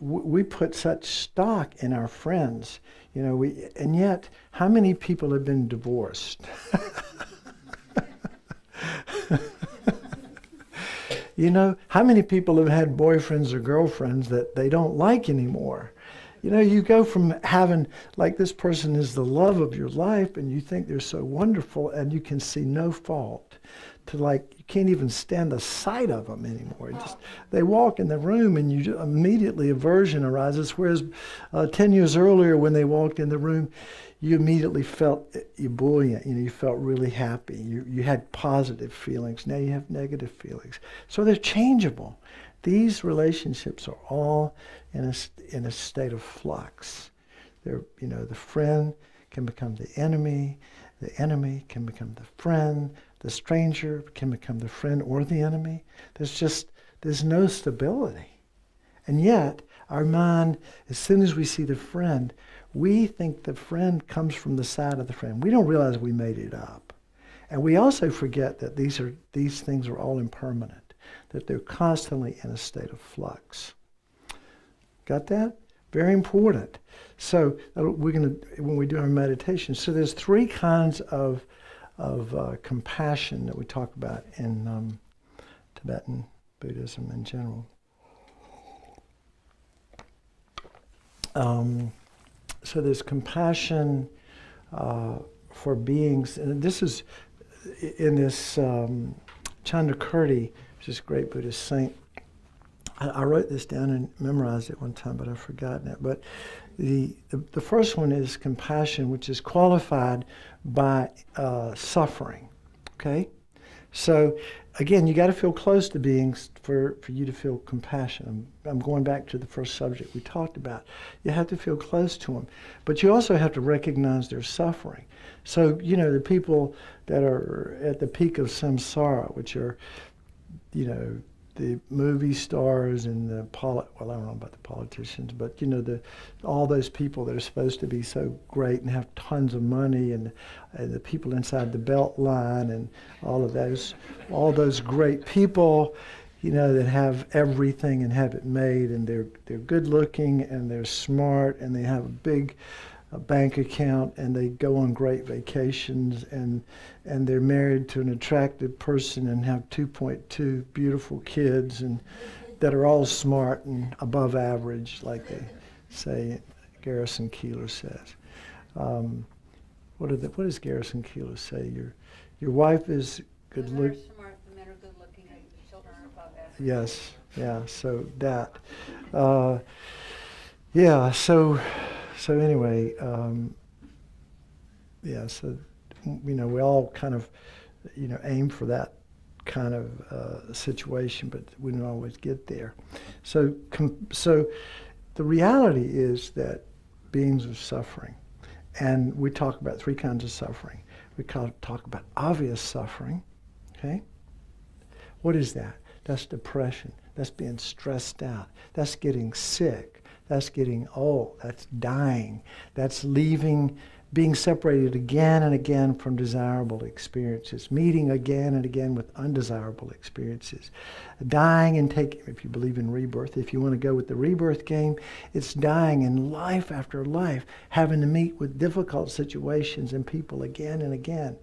Speaker 3: we put such stock in our friends, and yet how many people have been divorced? You know, how many people have had boyfriends or girlfriends that they don't like anymore? You know, you go from having, like, this person is the love of your life and you think they're so wonderful and you can see no fault, to like, you can't even stand the sight of them anymore. They walk in the room and you immediately aversion arises, whereas 10 years earlier when they walked in the room, you immediately felt ebullient. You know, you felt really happy. You had positive feelings. Now you have negative feelings. So they're changeable. These relationships are all in a state of flux. They're, you know, the friend can become the enemy can become the friend, the stranger can become the friend or the enemy. There's no stability. And yet, our mind, as soon as we see the friend, we think the friend comes from the side of the friend. We don't realize we made it up. And we also forget that these things are all impermanent, that they're constantly in a state of flux. Got that? Very important. So we're going to, when we do our meditation, so there's 3 kinds of compassion that we talk about in Tibetan Buddhism in general. So there's compassion for beings, and this is in this Chandrakirti, which is a great Buddhist saint. I wrote this down and memorized it one time, but I've forgotten it. But the first one is compassion, which is qualified by suffering. Okay, so again, you got to feel close to beings for you to feel compassion. I'm going back to the first subject we talked about. You have to feel close to them, but you also have to recognize their suffering. So, you know, the people that are at the peak of samsara, which are, you know, the movie stars and the well, I don't know about the politicians, but, you know, all those people that are supposed to be so great and have tons of money, and the people inside the belt line and all those great people, you know, that have everything and have it made, and they're good looking and they're smart and they have a big bank account and they go on great vacations and they're married to an attractive person and have 2.2 beautiful kids and that are all smart and above average, like they say, Garrison Keillor says. What does Garrison Keillor say? Your wife is good looking.
Speaker 2: Smart, the men are good looking, and the children are above average.
Speaker 3: Yes, yeah. So that, yeah. So anyway, yeah. So you know, we all kind of, you know, aim for that kind of situation, but we don't always get there. So the reality is that beings are suffering, and we talk about 3 kinds of suffering. We talk about obvious suffering. Okay, what is that? That's depression. That's being stressed out. That's getting sick. That's getting old. That's dying. That's being separated again and again from desirable experiences, meeting again and again with undesirable experiences, dying and taking, if you believe in rebirth, if you want to go with the rebirth game, it's dying in life after life, having to meet with difficult situations and people again and again.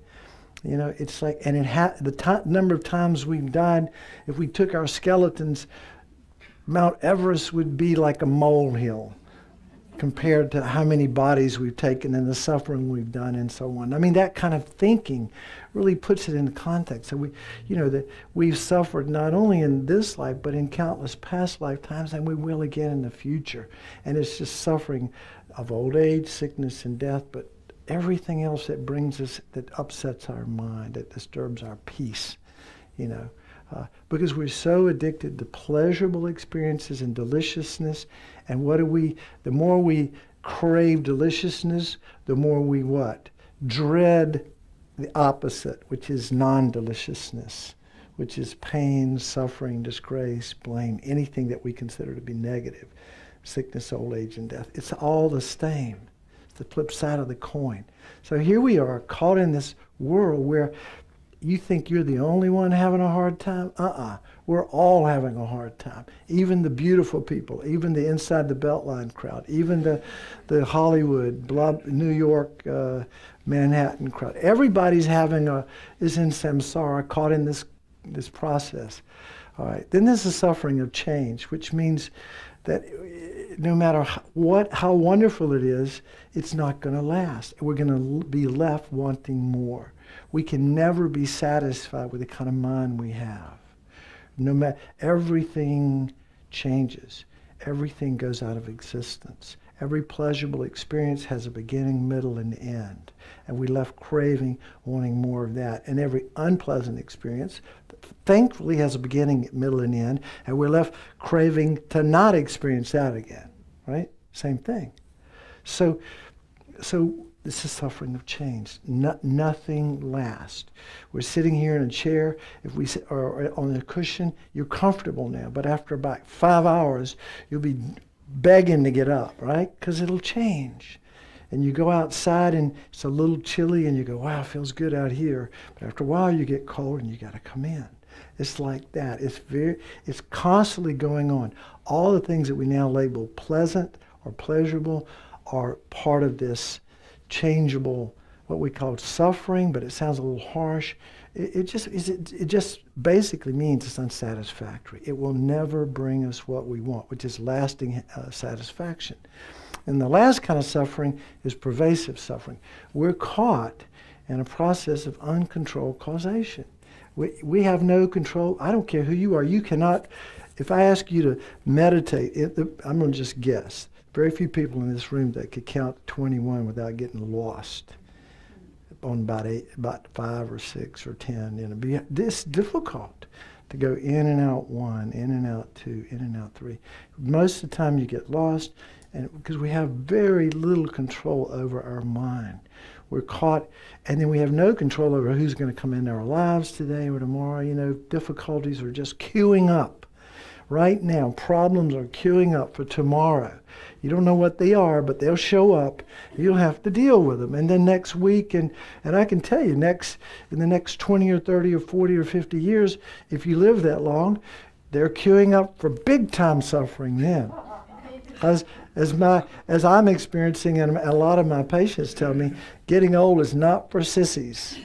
Speaker 3: You know, it's like, and the number of times we've died, if we took our skeletons, Mount Everest would be like a molehill compared to how many bodies we've taken and the suffering we've done and so on. I mean, that kind of thinking really puts it into context. So that we've suffered not only in this life, but in countless past lifetimes, and we will again in the future. And it's just suffering of old age, sickness, and death, but everything else that brings us, that upsets our mind, that disturbs our peace, you know. Because we're so addicted to pleasurable experiences and deliciousness, and the more we crave deliciousness, the more we what? Dread the opposite, which is non-deliciousness, which is pain, suffering, disgrace, blame, anything that we consider to be negative, sickness, old age, and death. It's all the same. It's the flip side of the coin. So here we are, caught in this world where you think you're the only one having a hard time? We're all having a hard time. Even the beautiful people, even the inside the Beltline crowd, even the Hollywood, New York, Manhattan crowd. Everybody's is in samsara, caught in this process All right. Then there's the suffering of change, which means that no matter how wonderful it is, it's not going to last. We're going to be left wanting more. We can never be satisfied with the kind of mind we have. No matter, everything changes. Everything goes out of existence. Every pleasurable experience has a beginning, middle, and end. And we left craving, wanting more of that. And every unpleasant experience, thankfully, has a beginning, middle, and end. And we're left craving to not experience that again. Right? Same thing. So this is suffering of change. Nothing lasts. We're sitting here in a chair. If we sit, or on a cushion, you're comfortable now. But after about 5 hours, you'll be begging to get up, right? Because it'll change. And you go outside and it's a little chilly and you go, wow, it feels good out here. But after a while you get cold and you got to come in. It's like that. It's constantly going on. All the things that we now label pleasant or pleasurable are part of this changeable, what we call suffering, but it sounds a little harsh. It just basically means it's unsatisfactory. It will never bring us what we want, which is lasting satisfaction. And the last kind of suffering is pervasive suffering. We're caught in a process of uncontrolled causation. We have no control. I don't care who you are. You cannot, if I ask you to meditate, I'm going to just guess. Very few people in this room that could count 21 without getting lost on about 5 or 6 or 10. It's difficult to go in and out 1, in and out 2, in and out 3. Most of the time you get lost, and because we have very little control over our mind. We're caught, and then we have no control over who's going to come into our lives today or tomorrow. Difficulties are just queuing up. Right now, problems are queuing up for tomorrow. You don't know what they are, but they'll show up. You'll have to deal with them. And then next week, and I can tell you, in the next 20 or 30 or 40 or 50 years, if you live that long, they're queuing up for big time suffering then. As I'm experiencing, and a lot of my patients tell me, getting old is not for sissies.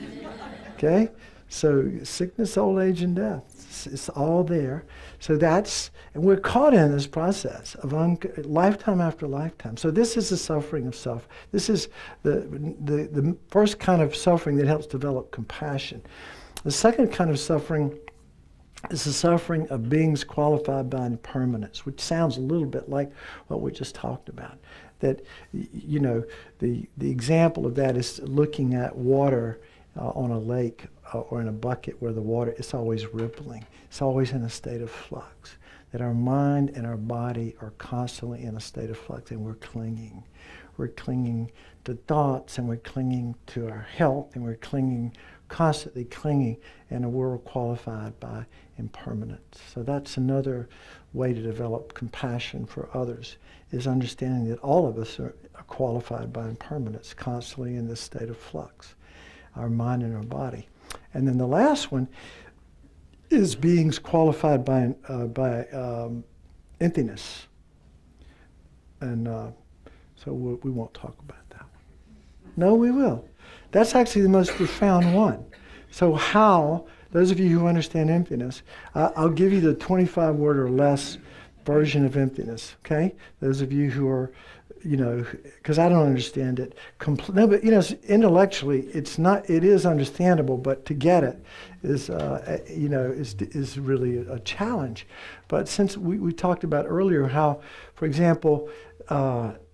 Speaker 3: Okay? So sickness, old age, and death. It's all there. So and we're caught in this process of lifetime after lifetime. So this is the suffering of self. This is the first kind of suffering that helps develop compassion. The second kind of suffering is the suffering of beings qualified by impermanence, which sounds a little bit like what we just talked about. That, the example of that is looking at water on a lake or in a bucket where the water is always rippling. It's always in a state of flux. That our mind and our body are constantly in a state of flux, and we're clinging. We're clinging to thoughts, and we're clinging to our health, and we're constantly clinging in a world qualified by impermanence. So that's another way to develop compassion for others, is understanding that all of us are qualified by impermanence, constantly in this state of flux, our mind and our body. And then the last one is beings qualified by emptiness. And so we won't talk about that one. No, we will. That's actually the most profound one. So those of you who understand emptiness, I'll give you the 25-word or less version of emptiness, okay? Those of you who are, because I don't understand it. No, but intellectually, it is understandable, but to get it is really a challenge. But since we talked about earlier how, for example,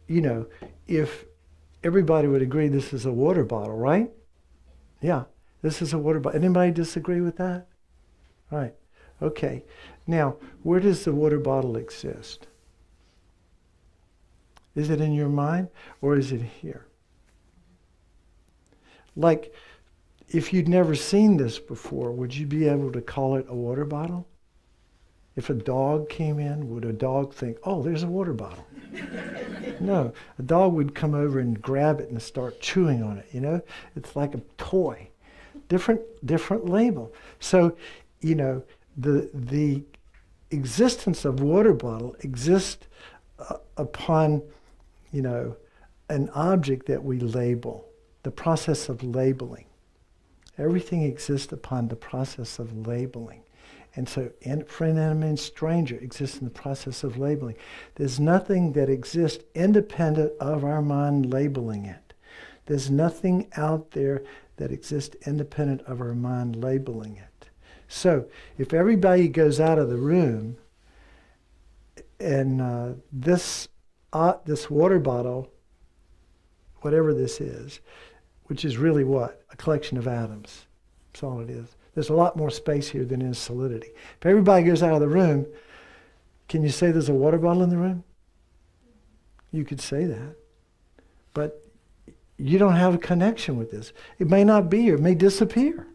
Speaker 3: if everybody would agree this is a water bottle, right? Yeah, this is a water bottle. Anybody disagree with that? Right. Okay. Now, where does the water bottle exist? Is it in your mind, or is it here? Like, if you'd never seen this before, would you be able to call it a water bottle? If a dog came in, would a dog think, oh, there's a water bottle? No, a dog would come over and grab it and start chewing on it, It's like a toy. Different label. So, the existence of water bottle exists upon an object that we label, the process of labeling. Everything exists upon the process of labeling. And so friend, enemy, and stranger exists in the process of labeling. There's nothing that exists independent of our mind labeling it. There's nothing out there that exists independent of our mind labeling it. So if everybody goes out of the room and this water bottle, whatever this is, which is really what? A collection of atoms. That's all it is. There's a lot more space here than is solidity. If everybody goes out of the room, can you say there's a water bottle in the room? You could say that. But you don't have a connection with this. It may not be here. It may disappear.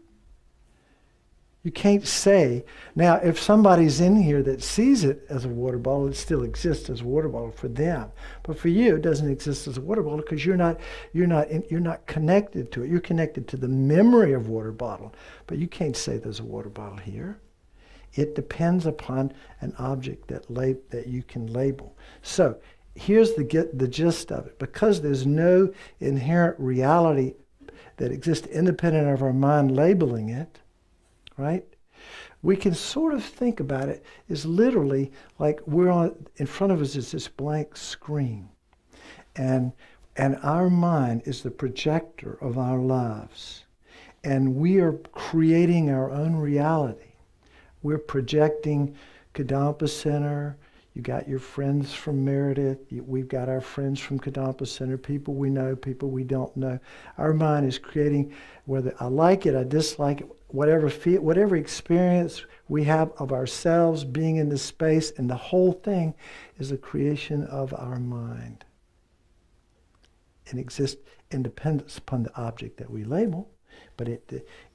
Speaker 3: You can't say. Now, if somebody's in here that sees it as a water bottle, it still exists as a water bottle for them. But for you, it doesn't exist as a water bottle because you're not connected to it. You're connected to the memory of water bottle. But you can't say there's a water bottle here. It depends upon an object that you can label. So here's the gist of it. Because there's no inherent reality that exists independent of our mind labeling it, right? We can sort of think about it as literally like in front of us is this blank screen. And our mind is the projector of our lives. And we are creating our own reality. We're projecting Kadampa Center. You got your friends from Meredith. We've got our friends from Kadampa Center, people we know, people we don't know. Our mind is creating, whether I like it, I dislike it, whatever experience we have of ourselves being in this space, and the whole thing is a creation of our mind. It exists independent upon the object that we label, but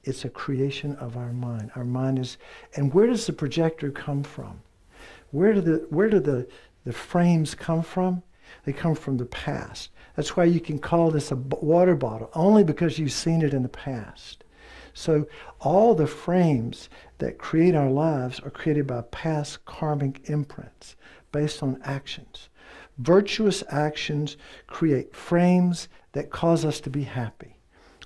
Speaker 3: it's a creation of our mind. Our mind is, and where does the projector come from? Where do the frames come from? They come from the past. That's why you can call this a water bottle, only because you've seen it in the past. So all the frames that create our lives are created by past karmic imprints based on actions. Virtuous actions create frames that cause us to be happy.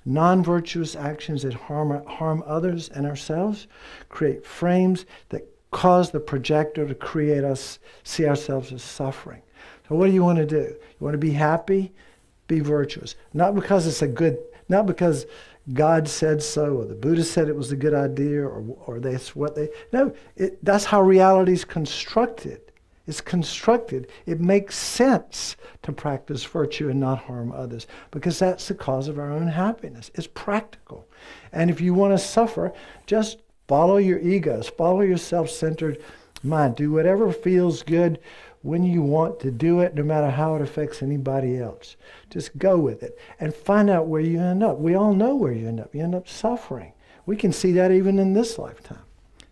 Speaker 3: Non-virtuous actions that harm others and ourselves create frames that cause the projector to create us, see ourselves as suffering. So what do you want to do? You want to be happy? Be virtuous. Not because not because God said so, or the Buddha said it was a good idea, or that's what they... No, that's how reality is constructed. It's constructed. It makes sense to practice virtue and not harm others, because that's the cause of our own happiness. It's practical. And if you want to suffer, just follow your egos, follow your self-centered mind. Do whatever feels good when you want to do it, no matter how it affects anybody else. Just go with it and find out where you end up. We all know where you end up. You end up suffering. We can see that even in this lifetime.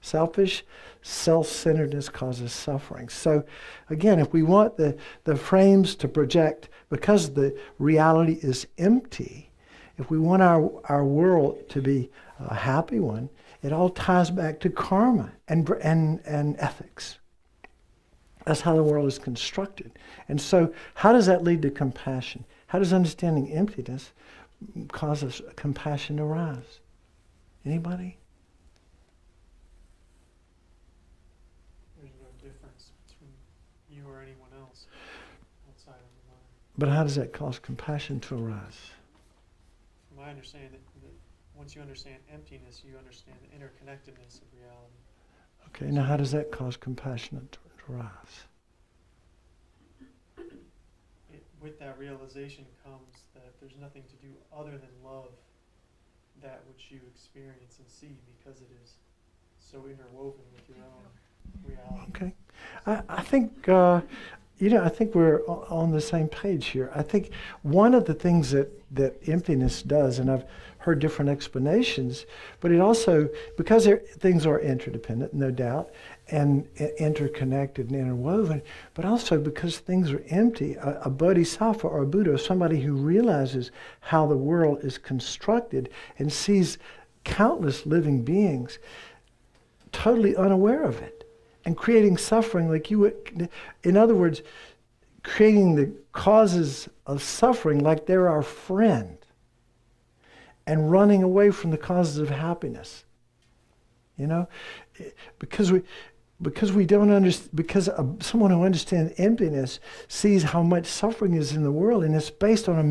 Speaker 3: Selfish, self-centeredness causes suffering. So again, if we want the frames to project, because the reality is empty, if we want our world to be a happy one, it all ties back to karma and ethics. That's how the world is constructed. And so how does that lead to compassion? How does understanding emptiness cause us compassion to rise? Anybody?
Speaker 7: There's no difference between you or anyone else outside of the mind.
Speaker 3: But how does that cause compassion to arise?
Speaker 7: From my understanding, that once you understand emptiness, you understand the interconnectedness of reality.
Speaker 3: Okay, now how does that cause compassion to rise?
Speaker 7: With that realization comes that there's nothing to do other than love that which you experience and see, because it is so interwoven with your own reality.
Speaker 3: Okay. I think, I think we're on the same page here. I think one of the things that emptiness does, and I've heard different explanations, but it also, because things are interdependent, no doubt, and interconnected and interwoven, but also because things are empty, a bodhisattva or a Buddha, somebody who realizes how the world is constructed and sees countless living beings totally unaware of it and creating suffering like you would, in other words, creating the causes of suffering like they're our friend and running away from the causes of happiness. you know, because we don't understand, because someone who understands emptiness sees how much suffering is in the world, and it's based on a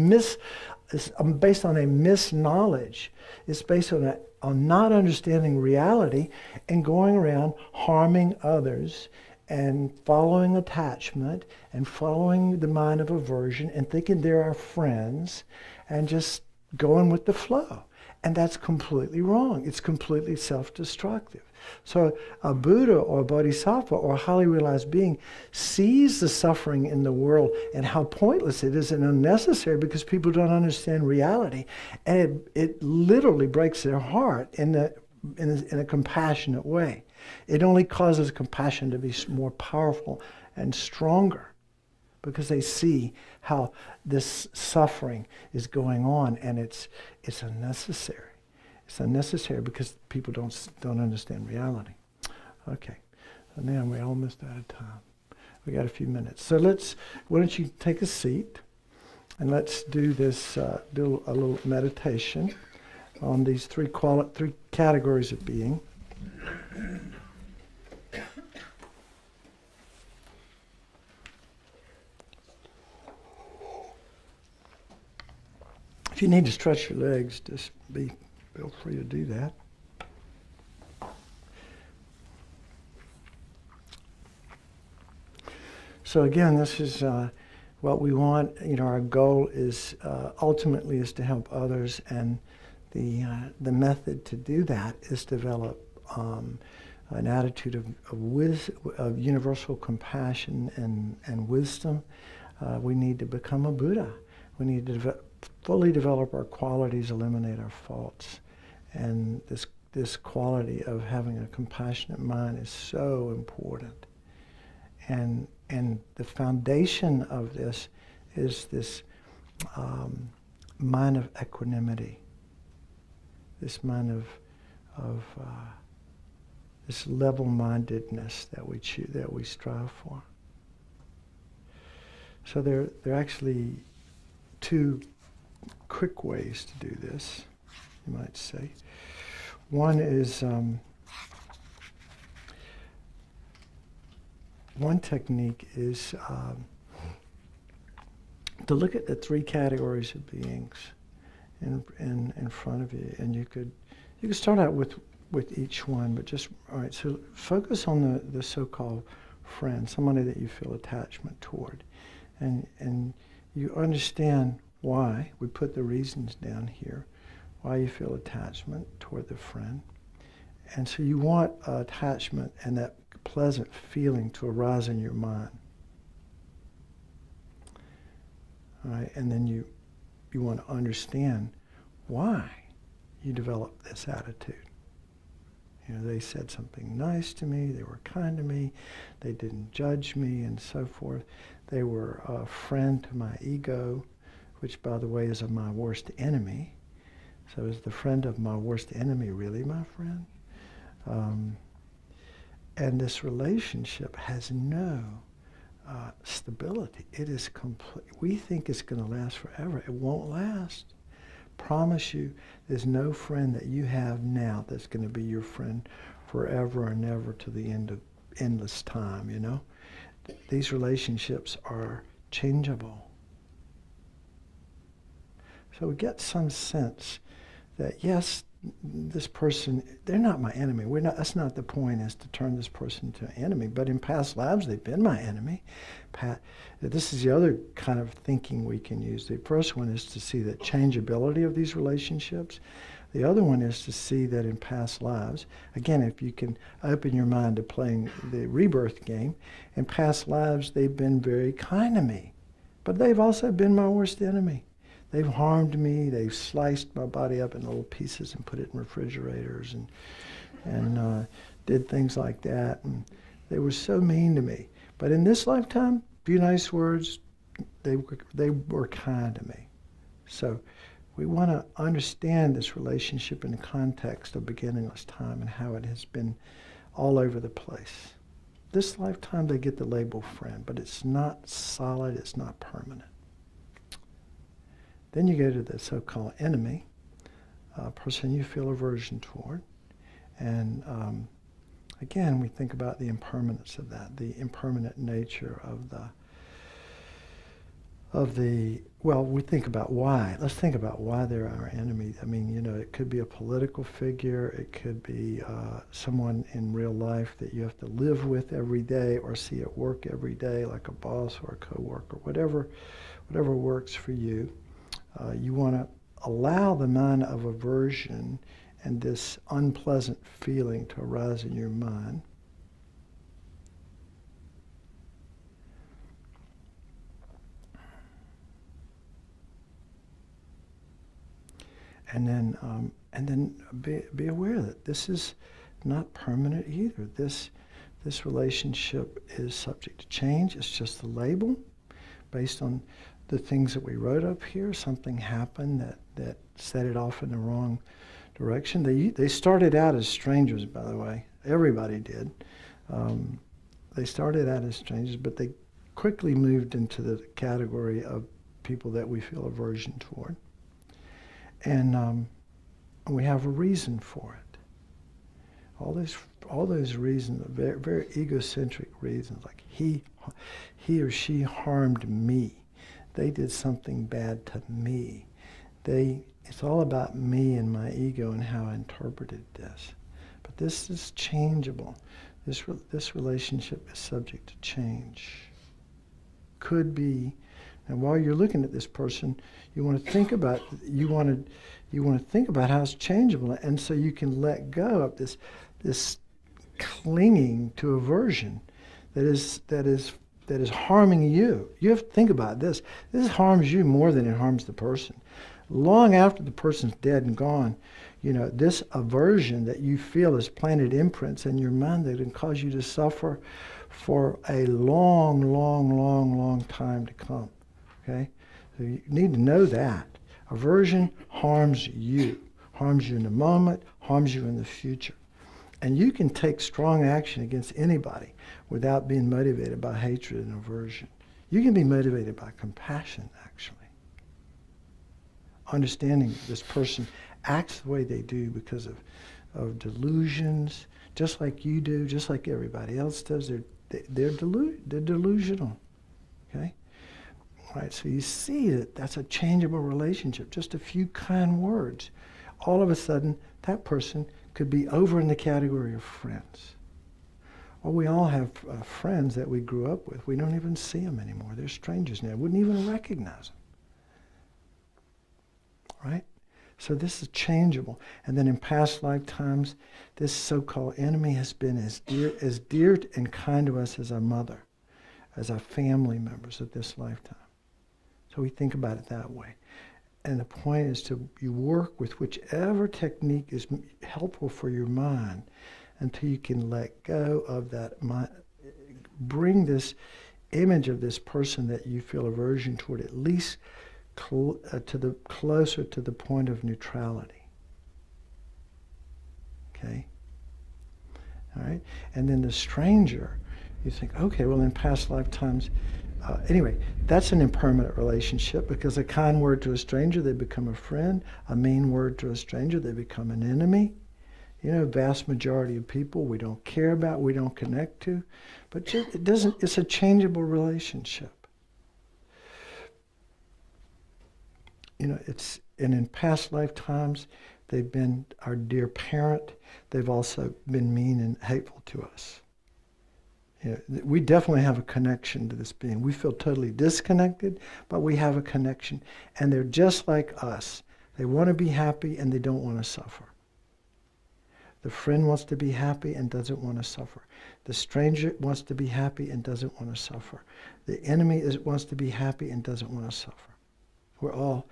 Speaker 3: misknowledge. It's based on not understanding reality and going around harming others and following attachment and following the mind of aversion and thinking they're our friends and just going with the flow. And that's completely wrong. It's completely self-destructive. So a Buddha or a Bodhisattva or a highly realized being sees the suffering in the world and how pointless it is and unnecessary because people don't understand reality. And it literally breaks their heart in a compassionate way. It only causes compassion to be more powerful and stronger because they see how this suffering is going on, and it's unnecessary. It's unnecessary because people don't understand reality. Okay, so now we're almost out of time. We got a few minutes. So why don't you take a seat, and let's do this, do a little meditation on these three categories of being. If you need to stretch your legs, just feel free to do that. So again, this is what we want. Our goal is ultimately is to help others, and the method to do that is develop an attitude of universal compassion and wisdom. We need to become a Buddha. We need to fully develop our qualities, eliminate our faults. And this quality of having a compassionate mind is so important. And the foundation of this is this mind of equanimity, this mind of this level-mindedness that we strive for. So there are actually two quick ways to do this, you might say. One is one technique is to look at the three categories of beings in front of you, and you could start out with each one, but just all right. So focus on the so-called friend, somebody that you feel attachment toward, and you understand why. We put the reasons down here, why you feel attachment toward the friend. And so you want attachment and that pleasant feeling to arise in your mind. All right, and then you want to understand why you develop this attitude. They said something nice to me, they were kind to me, they didn't judge me, and so forth. They were a friend to my ego, which, by the way, is my worst enemy. So is the friend of my worst enemy really my friend? And this relationship has no stability. It is complete. We think it's going to last forever. It won't last. Promise you, there's no friend that you have now that's going to be your friend forever and ever to the end of endless time, These relationships are changeable. So we get some sense that, yes, this person, they're not my enemy. That's not the point, is to turn this person into an enemy. But in past lives, they've been my enemy. This is the other kind of thinking we can use. The first one is to see the changeability of these relationships. The other one is to see that in past lives, again, if you can open your mind to playing the rebirth game, in past lives, they've been very kind to me. But they've also been my worst enemy. They've harmed me. They've sliced my body up in little pieces and put it in refrigerators and did things like that. And they were so mean to me. But in this lifetime, few nice words, they were kind to me. So we want to understand this relationship in the context of beginningless time and how it has been all over the place. This lifetime they get the label friend, but it's not solid, it's not permanent. Then you go to the so-called enemy, a person you feel aversion toward, And again, we think about the impermanence of that, the impermanent nature of the, well, we think about why. Let's think about why they're our enemy. I mean, you know, it could be a political figure, it could be someone in real life that you have to live with every day or see at work every day, like a boss or a coworker, whatever works for you. You want to allow the mind of aversion and this unpleasant feeling to arise in your mind. And then be aware that this is not permanent either. This relationship is subject to change. It's just the label based on the things that we wrote up here. Something happened that set it off in the wrong direction. They started out as strangers, by the way. Everybody did. They started out as strangers, but they quickly moved into the category of people that we feel aversion toward. And we have a reason for it. All those reasons, very, very egocentric reasons, like he or she harmed me. They did something bad to me. It's all about me and my ego and how I interpreted this. But this is changeable. This relationship is subject to change. Could be. And while you're looking at this person, you want to think about how it's changeable, and so you can let go of this clinging to aversion that is harming you. You have to think about this. This harms you more than it harms the person. Long after the person's dead and gone, you know, this aversion that you feel has planted imprints in your mind that can cause you to suffer for a long, long, long, long time to come. Okay? So you need to know that. Aversion harms you in the moment, harms you in the future. And you can take strong action against anybody without being motivated by hatred and aversion. You can be motivated by compassion, actually. Understanding this person acts the way they do because of delusions, just like you do, just like everybody else does. They're delusional. Okay? All right, so you see that that's a changeable relationship. Just a few kind words. All of a sudden, that person could be over in the category of friends. Well, we all have friends that we grew up with. We don't even see them anymore. They're strangers now. Wouldn't even recognize them. Right? So this is changeable. And then in past lifetimes, this so-called enemy has been as dear and kind to us as our mother, as our family members of this lifetime. So we think about it that way. And the point is you work with whichever technique is helpful for your mind until you can let go of that mind. Bring this image of this person that you feel aversion toward at least closer to the point of neutrality. Okay? All right? And then the stranger, you think, okay, well, in past lifetimes, anyway, that's an impermanent relationship because a kind word to a stranger, they become a friend. A mean word to a stranger, they become an enemy. You know, vast majority of people we don't care about, we don't connect to. But just, it's a changeable relationship. You know, and in past lifetimes, they've been our dear parent. They've also been mean and hateful to us. You know, we definitely have a connection to this being. We feel totally disconnected, but we have a connection. And they're just like us. They want to be happy and they don't want to suffer. The friend wants to be happy and doesn't want to suffer. The stranger wants to be happy and doesn't want to suffer. The enemy wants to be happy and doesn't want to suffer. We're all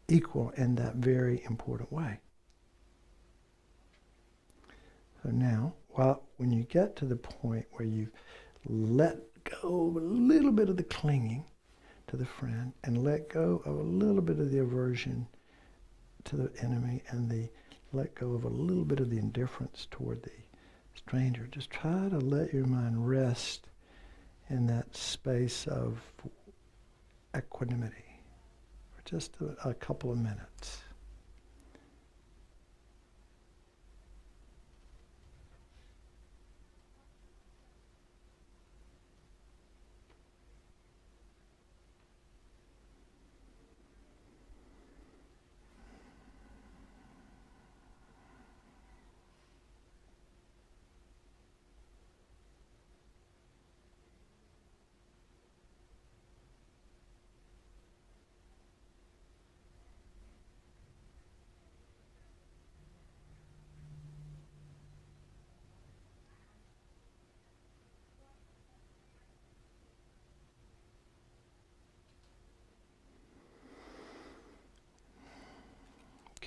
Speaker 3: equal in that very important way. So now, when you get to the point where you've let go of a little bit of the clinging to the friend and let go of a little bit of the aversion to the enemy and let go of a little bit of the indifference toward the stranger, just try to let your mind rest in that space of equanimity. Just a couple of minutes.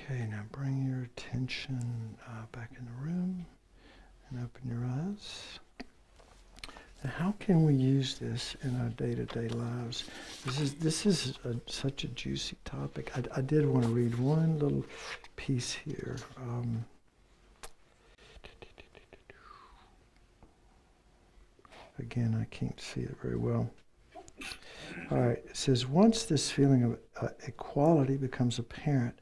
Speaker 3: Okay, now bring your attention back in the room and open your eyes. Now, how can we use this in our day-to-day lives? This is such a juicy topic. I did want to read one little piece here. Again, I can't see it very well. All right, it says, once this feeling of equality becomes apparent,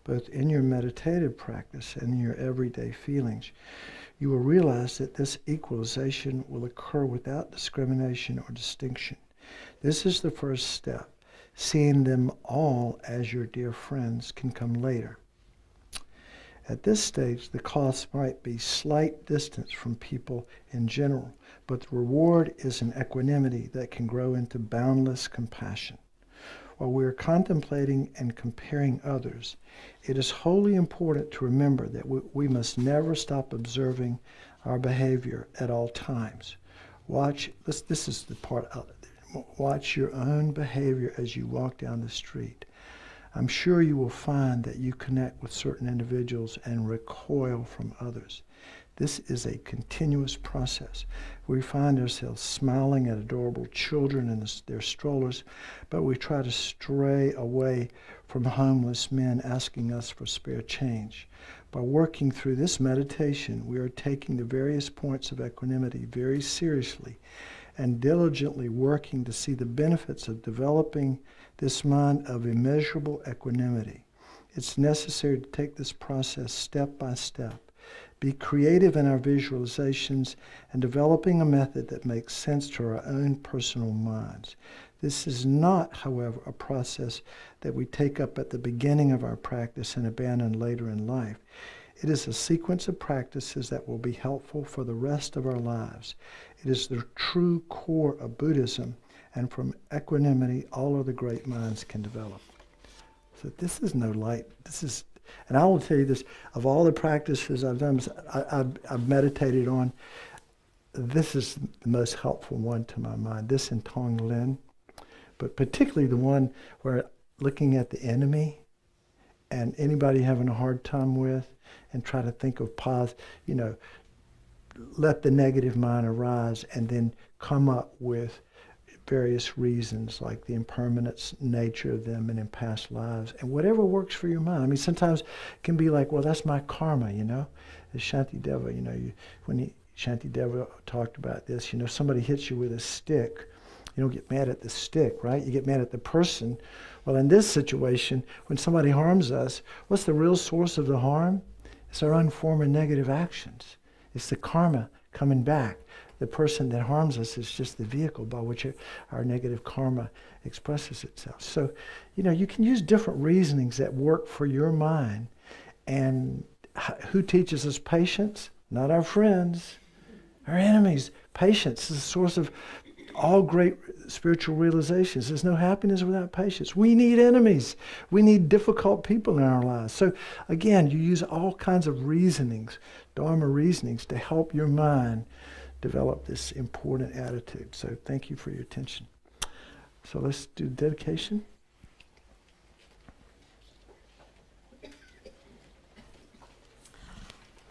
Speaker 3: both in your meditative practice and in your everyday feelings, you will realize that this equalization will occur without discrimination or distinction. This is the first step. Seeing them all as your dear friends can come later. At this stage, the cost might be slight distance from people in general, but the reward is an equanimity that can grow into boundless compassion. While we are contemplating and comparing others, it is wholly important to remember that we must never stop observing our behavior at all times. This is the part of it. Watch your own behavior as you walk down the street. I'm sure you will find that you connect with certain individuals and recoil from others. This is a continuous process. We find ourselves smiling at adorable children in their strollers, but we try to stray away from homeless men asking us for spare change. By working through this meditation, we are taking the various points of equanimity very seriously and diligently working to see the benefits of developing this mind of immeasurable equanimity. It's necessary to take this process step by step. Be creative in our visualizations and developing a method that makes sense to our own personal minds. This is not, however, a process that we take up at the beginning of our practice and abandon later in life. It is a sequence of practices that will be helpful for the rest of our lives. It is the true core of Buddhism, and from equanimity, all of the great minds can develop. So this is no light. And I will tell you this, of all the practices I've done, I've meditated on, this is the most helpful one to my mind, this and Tong Lin, but particularly the one where looking at the enemy and anybody having a hard time with, and try to think of let the negative mind arise and then come up with various reasons, like the impermanent nature of them and in past lives, and whatever works for your mind. I mean, sometimes it can be like, well, that's my karma, As Shantideva, when Shantideva talked about this, somebody hits you with a stick, you don't get mad at the stick, right? You get mad at the person. Well, in this situation, when somebody harms us, what's the real source of the harm? It's our own former negative actions. It's the karma coming back. The person that harms us is just the vehicle by which our negative karma expresses itself. So, you can use different reasonings that work for your mind. And who teaches us patience? Not our friends, our enemies. Patience is the source of all great spiritual realizations. There's no happiness without patience. We need enemies. We need difficult people in our lives. So again, you use all kinds of reasonings, Dharma reasonings, to help your mind develop this important attitude. So thank you for your attention. So let's do dedication.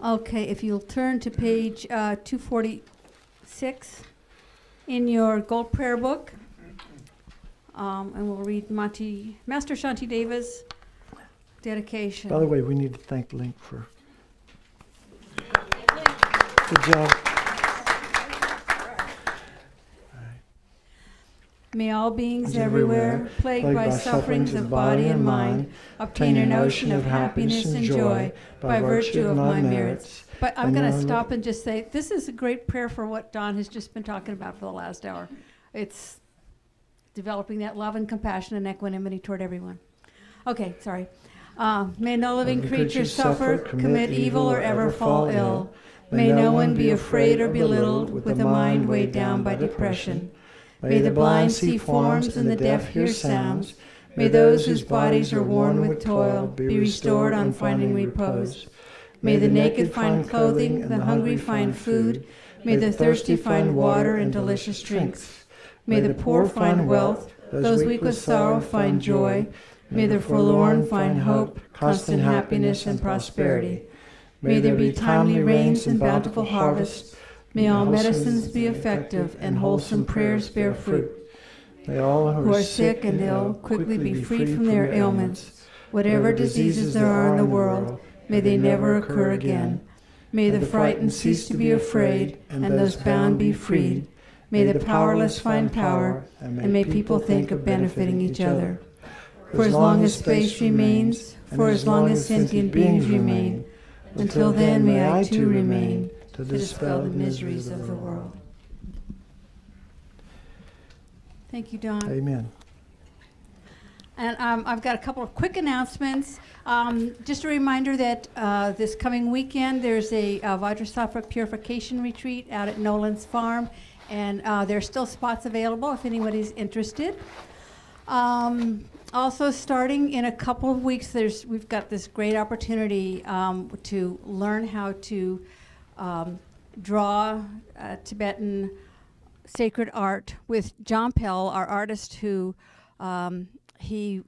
Speaker 2: Okay, if you'll turn to page 246 in your Gold Prayer Book, and we'll read Master Shantideva's dedication.
Speaker 3: By the way, we need to thank Link for good job.
Speaker 2: May all beings everywhere, plagued by sufferings of body and mind, obtain a notion of happiness and joy by virtue of my merits. But I'm going to stop and just say, this is a great prayer for what Don has just been talking about for the last hour. It's developing that love and compassion and equanimity toward everyone. Okay, sorry. May no living creature suffer, commit evil, or ever fall ill. May no one be afraid or belittled with a mind weighed down by depression. May the blind see forms and the deaf hear sounds. May those whose bodies are worn with toil be restored on finding repose. May the naked find clothing, the hungry find food. May the thirsty find water and delicious drinks. May the poor find wealth, those weak with sorrow find joy.
Speaker 1: May the forlorn find hope, constant happiness, and prosperity. May there be timely rains and bountiful harvests. May all medicines be effective, and wholesome prayers bear fruit.
Speaker 3: May all
Speaker 1: Who are sick and ill quickly be freed from their ailments. Whatever diseases there are in the world, may they never occur again. May the frightened cease to be afraid, and those bound be freed. May the powerless find power, and may people think of benefiting each other. For as long as space remains, for as long as sentient beings remain, until then may I too remain to dispel the miseries of the world.
Speaker 2: Thank you, Don.
Speaker 3: Amen.
Speaker 2: And I've got a couple of quick announcements. Just a reminder that this coming weekend there's a Vajrasattva purification retreat out at Nolan's Farm, and there are still spots available if anybody's interested. Also, starting in a couple of weeks, we've got this great opportunity to learn how to draw Tibetan sacred art with John Pell, our artist who he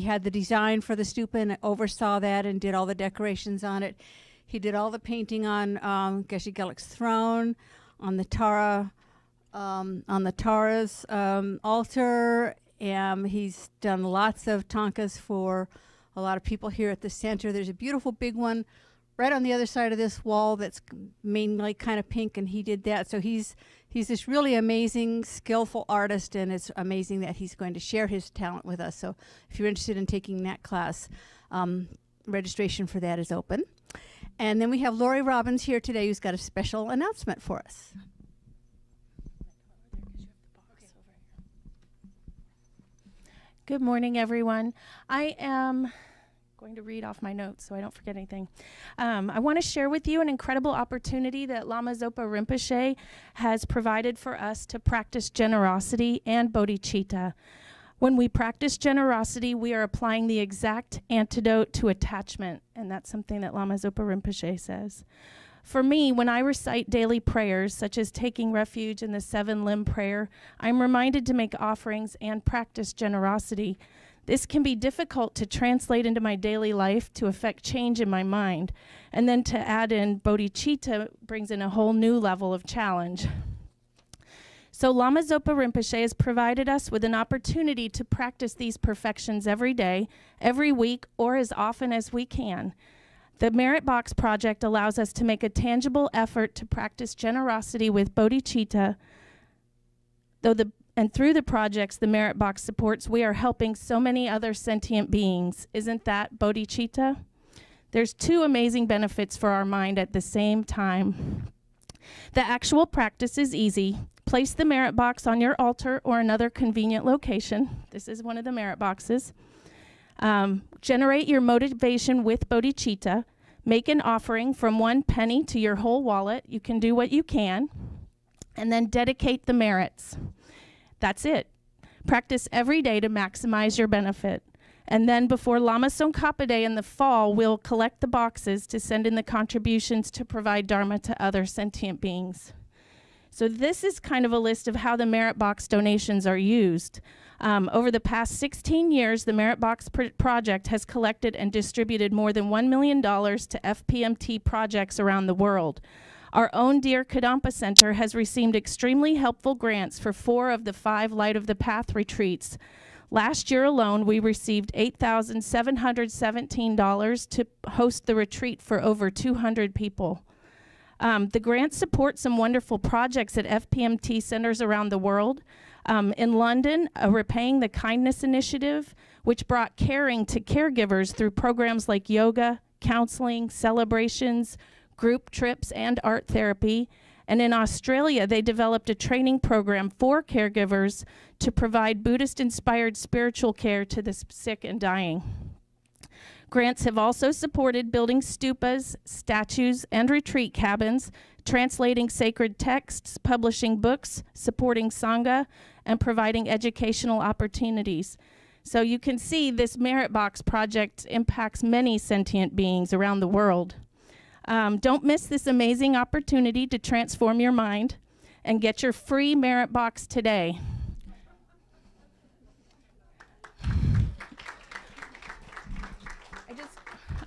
Speaker 2: had the design for the stupa and oversaw that and did all the decorations on it. He did all the painting on Geshe Gelek's throne, on the Tara's altar. He's done lots of tankas for a lot of people here at the center. There's a beautiful big one right on the other side of this wall that's mainly kind of pink, and he did that. So he's this really amazing, skillful artist, and it's amazing that he's going to share his talent with us. So if you're interested in taking that class, registration for that is open. And then we have Lori Robbins here today who's got a special announcement for us.
Speaker 10: Good morning, everyone. I am going to read off my notes so I don't forget anything. I want to share with you an incredible opportunity that Lama Zopa Rinpoche has provided for us to practice generosity and bodhicitta. When we practice generosity, we are applying the exact antidote to attachment, and that's something that Lama Zopa Rinpoche says. For me, when I recite daily prayers, such as taking refuge in the 7-limb prayer, I'm reminded to make offerings and practice generosity. This can be difficult to translate into my daily life to affect change in my mind, and then to add in bodhicitta brings in a whole new level of challenge. So Lama Zopa Rinpoche has provided us with an opportunity to practice these perfections every day, every week, or as often as we can. The Merit Box Project allows us to make a tangible effort to practice generosity with bodhicitta. And through the projects the Merit Box supports, we are helping so many other sentient beings. Isn't that bodhicitta? There's 2 amazing benefits for our mind at the same time. The actual practice is easy. Place the Merit Box on your altar or another convenient location. This is one of the Merit Boxes. Generate your motivation with bodhicitta. Make an offering from 1 penny to your whole wallet. You can do what you can. And then dedicate the merits. That's it. Practice every day to maximize your benefit. And then before Lama Tsongkhapa Day in the fall, we'll collect the boxes to send in the contributions to provide Dharma to other sentient beings. So this is kind of a list of how the Merit Box donations are used. Over the past 16 years, the Merit Box Project has collected and distributed more than $1 million to FPMT projects around the world. Our own dear Kadampa Center has received extremely helpful grants for 4 of the 5 Light of the Path retreats. Last year alone, we received $8,717 to host the retreat for over 200 people. The grants support some wonderful projects at FPMT centers around the world. In London, a Repaying the Kindness initiative, which brought caring to caregivers through programs like yoga, counseling, celebrations, group trips, and art therapy. And in Australia, they developed a training program for caregivers to provide Buddhist-inspired spiritual care to the sick and dying. Grants have also supported building stupas, statues, and retreat cabins, translating sacred texts, publishing books, supporting Sangha, and providing educational opportunities. So you can see this Merit Box project impacts many sentient beings around the world. Don't miss this amazing opportunity to transform your mind and get your free Merit Box today.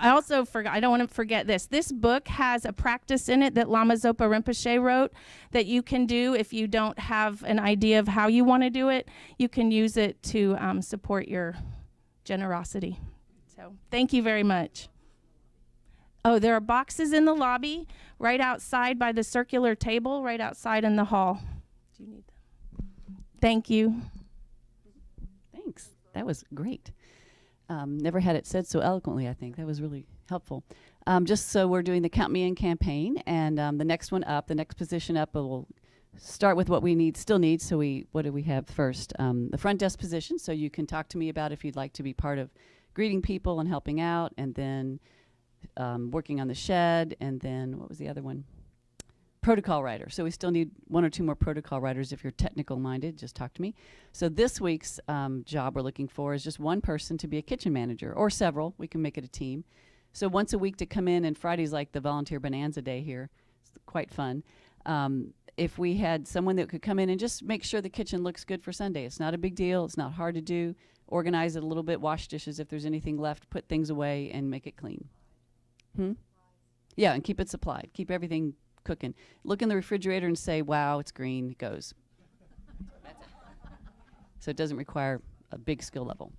Speaker 10: I also forgot, I don't want to forget this. This book has a practice in it that Lama Zopa Rinpoche wrote that you can do if you don't have an idea of how you want to do it. You can use it to support your generosity. So thank you very much. Oh, there are boxes in the lobby right outside by the circular table, right outside in the hall. Do you need them? Thank you.
Speaker 11: Thanks. That was great. Never had it said so eloquently, I think. That was really helpful. Just so we're doing the Count Me In campaign, and the next one up, the next position up, we'll start with what we still need. So what do we have first? The front desk position, so you can talk to me about if you'd like to be part of greeting people and helping out, and then working on the shed, and then what was the other one? Protocol writer. So we still need 1 or 2 more protocol writers. If you're technical minded, just talk to me. So this week's job we're looking for is just one person to be a kitchen manager, or several. We can make it a team. So once a week to come in, and Friday's like the volunteer bonanza day here. It's quite fun. If we had someone that could come in and just make sure the kitchen looks good for Sunday. It's not a big deal. It's not hard to do. Organize it a little bit, wash dishes if there's anything left, put things away, and make it clean. Yeah, and keep it supplied. Keep everything cooking. Look in the refrigerator and say, wow, it's green. It goes. That's it. So it doesn't require a big skill level.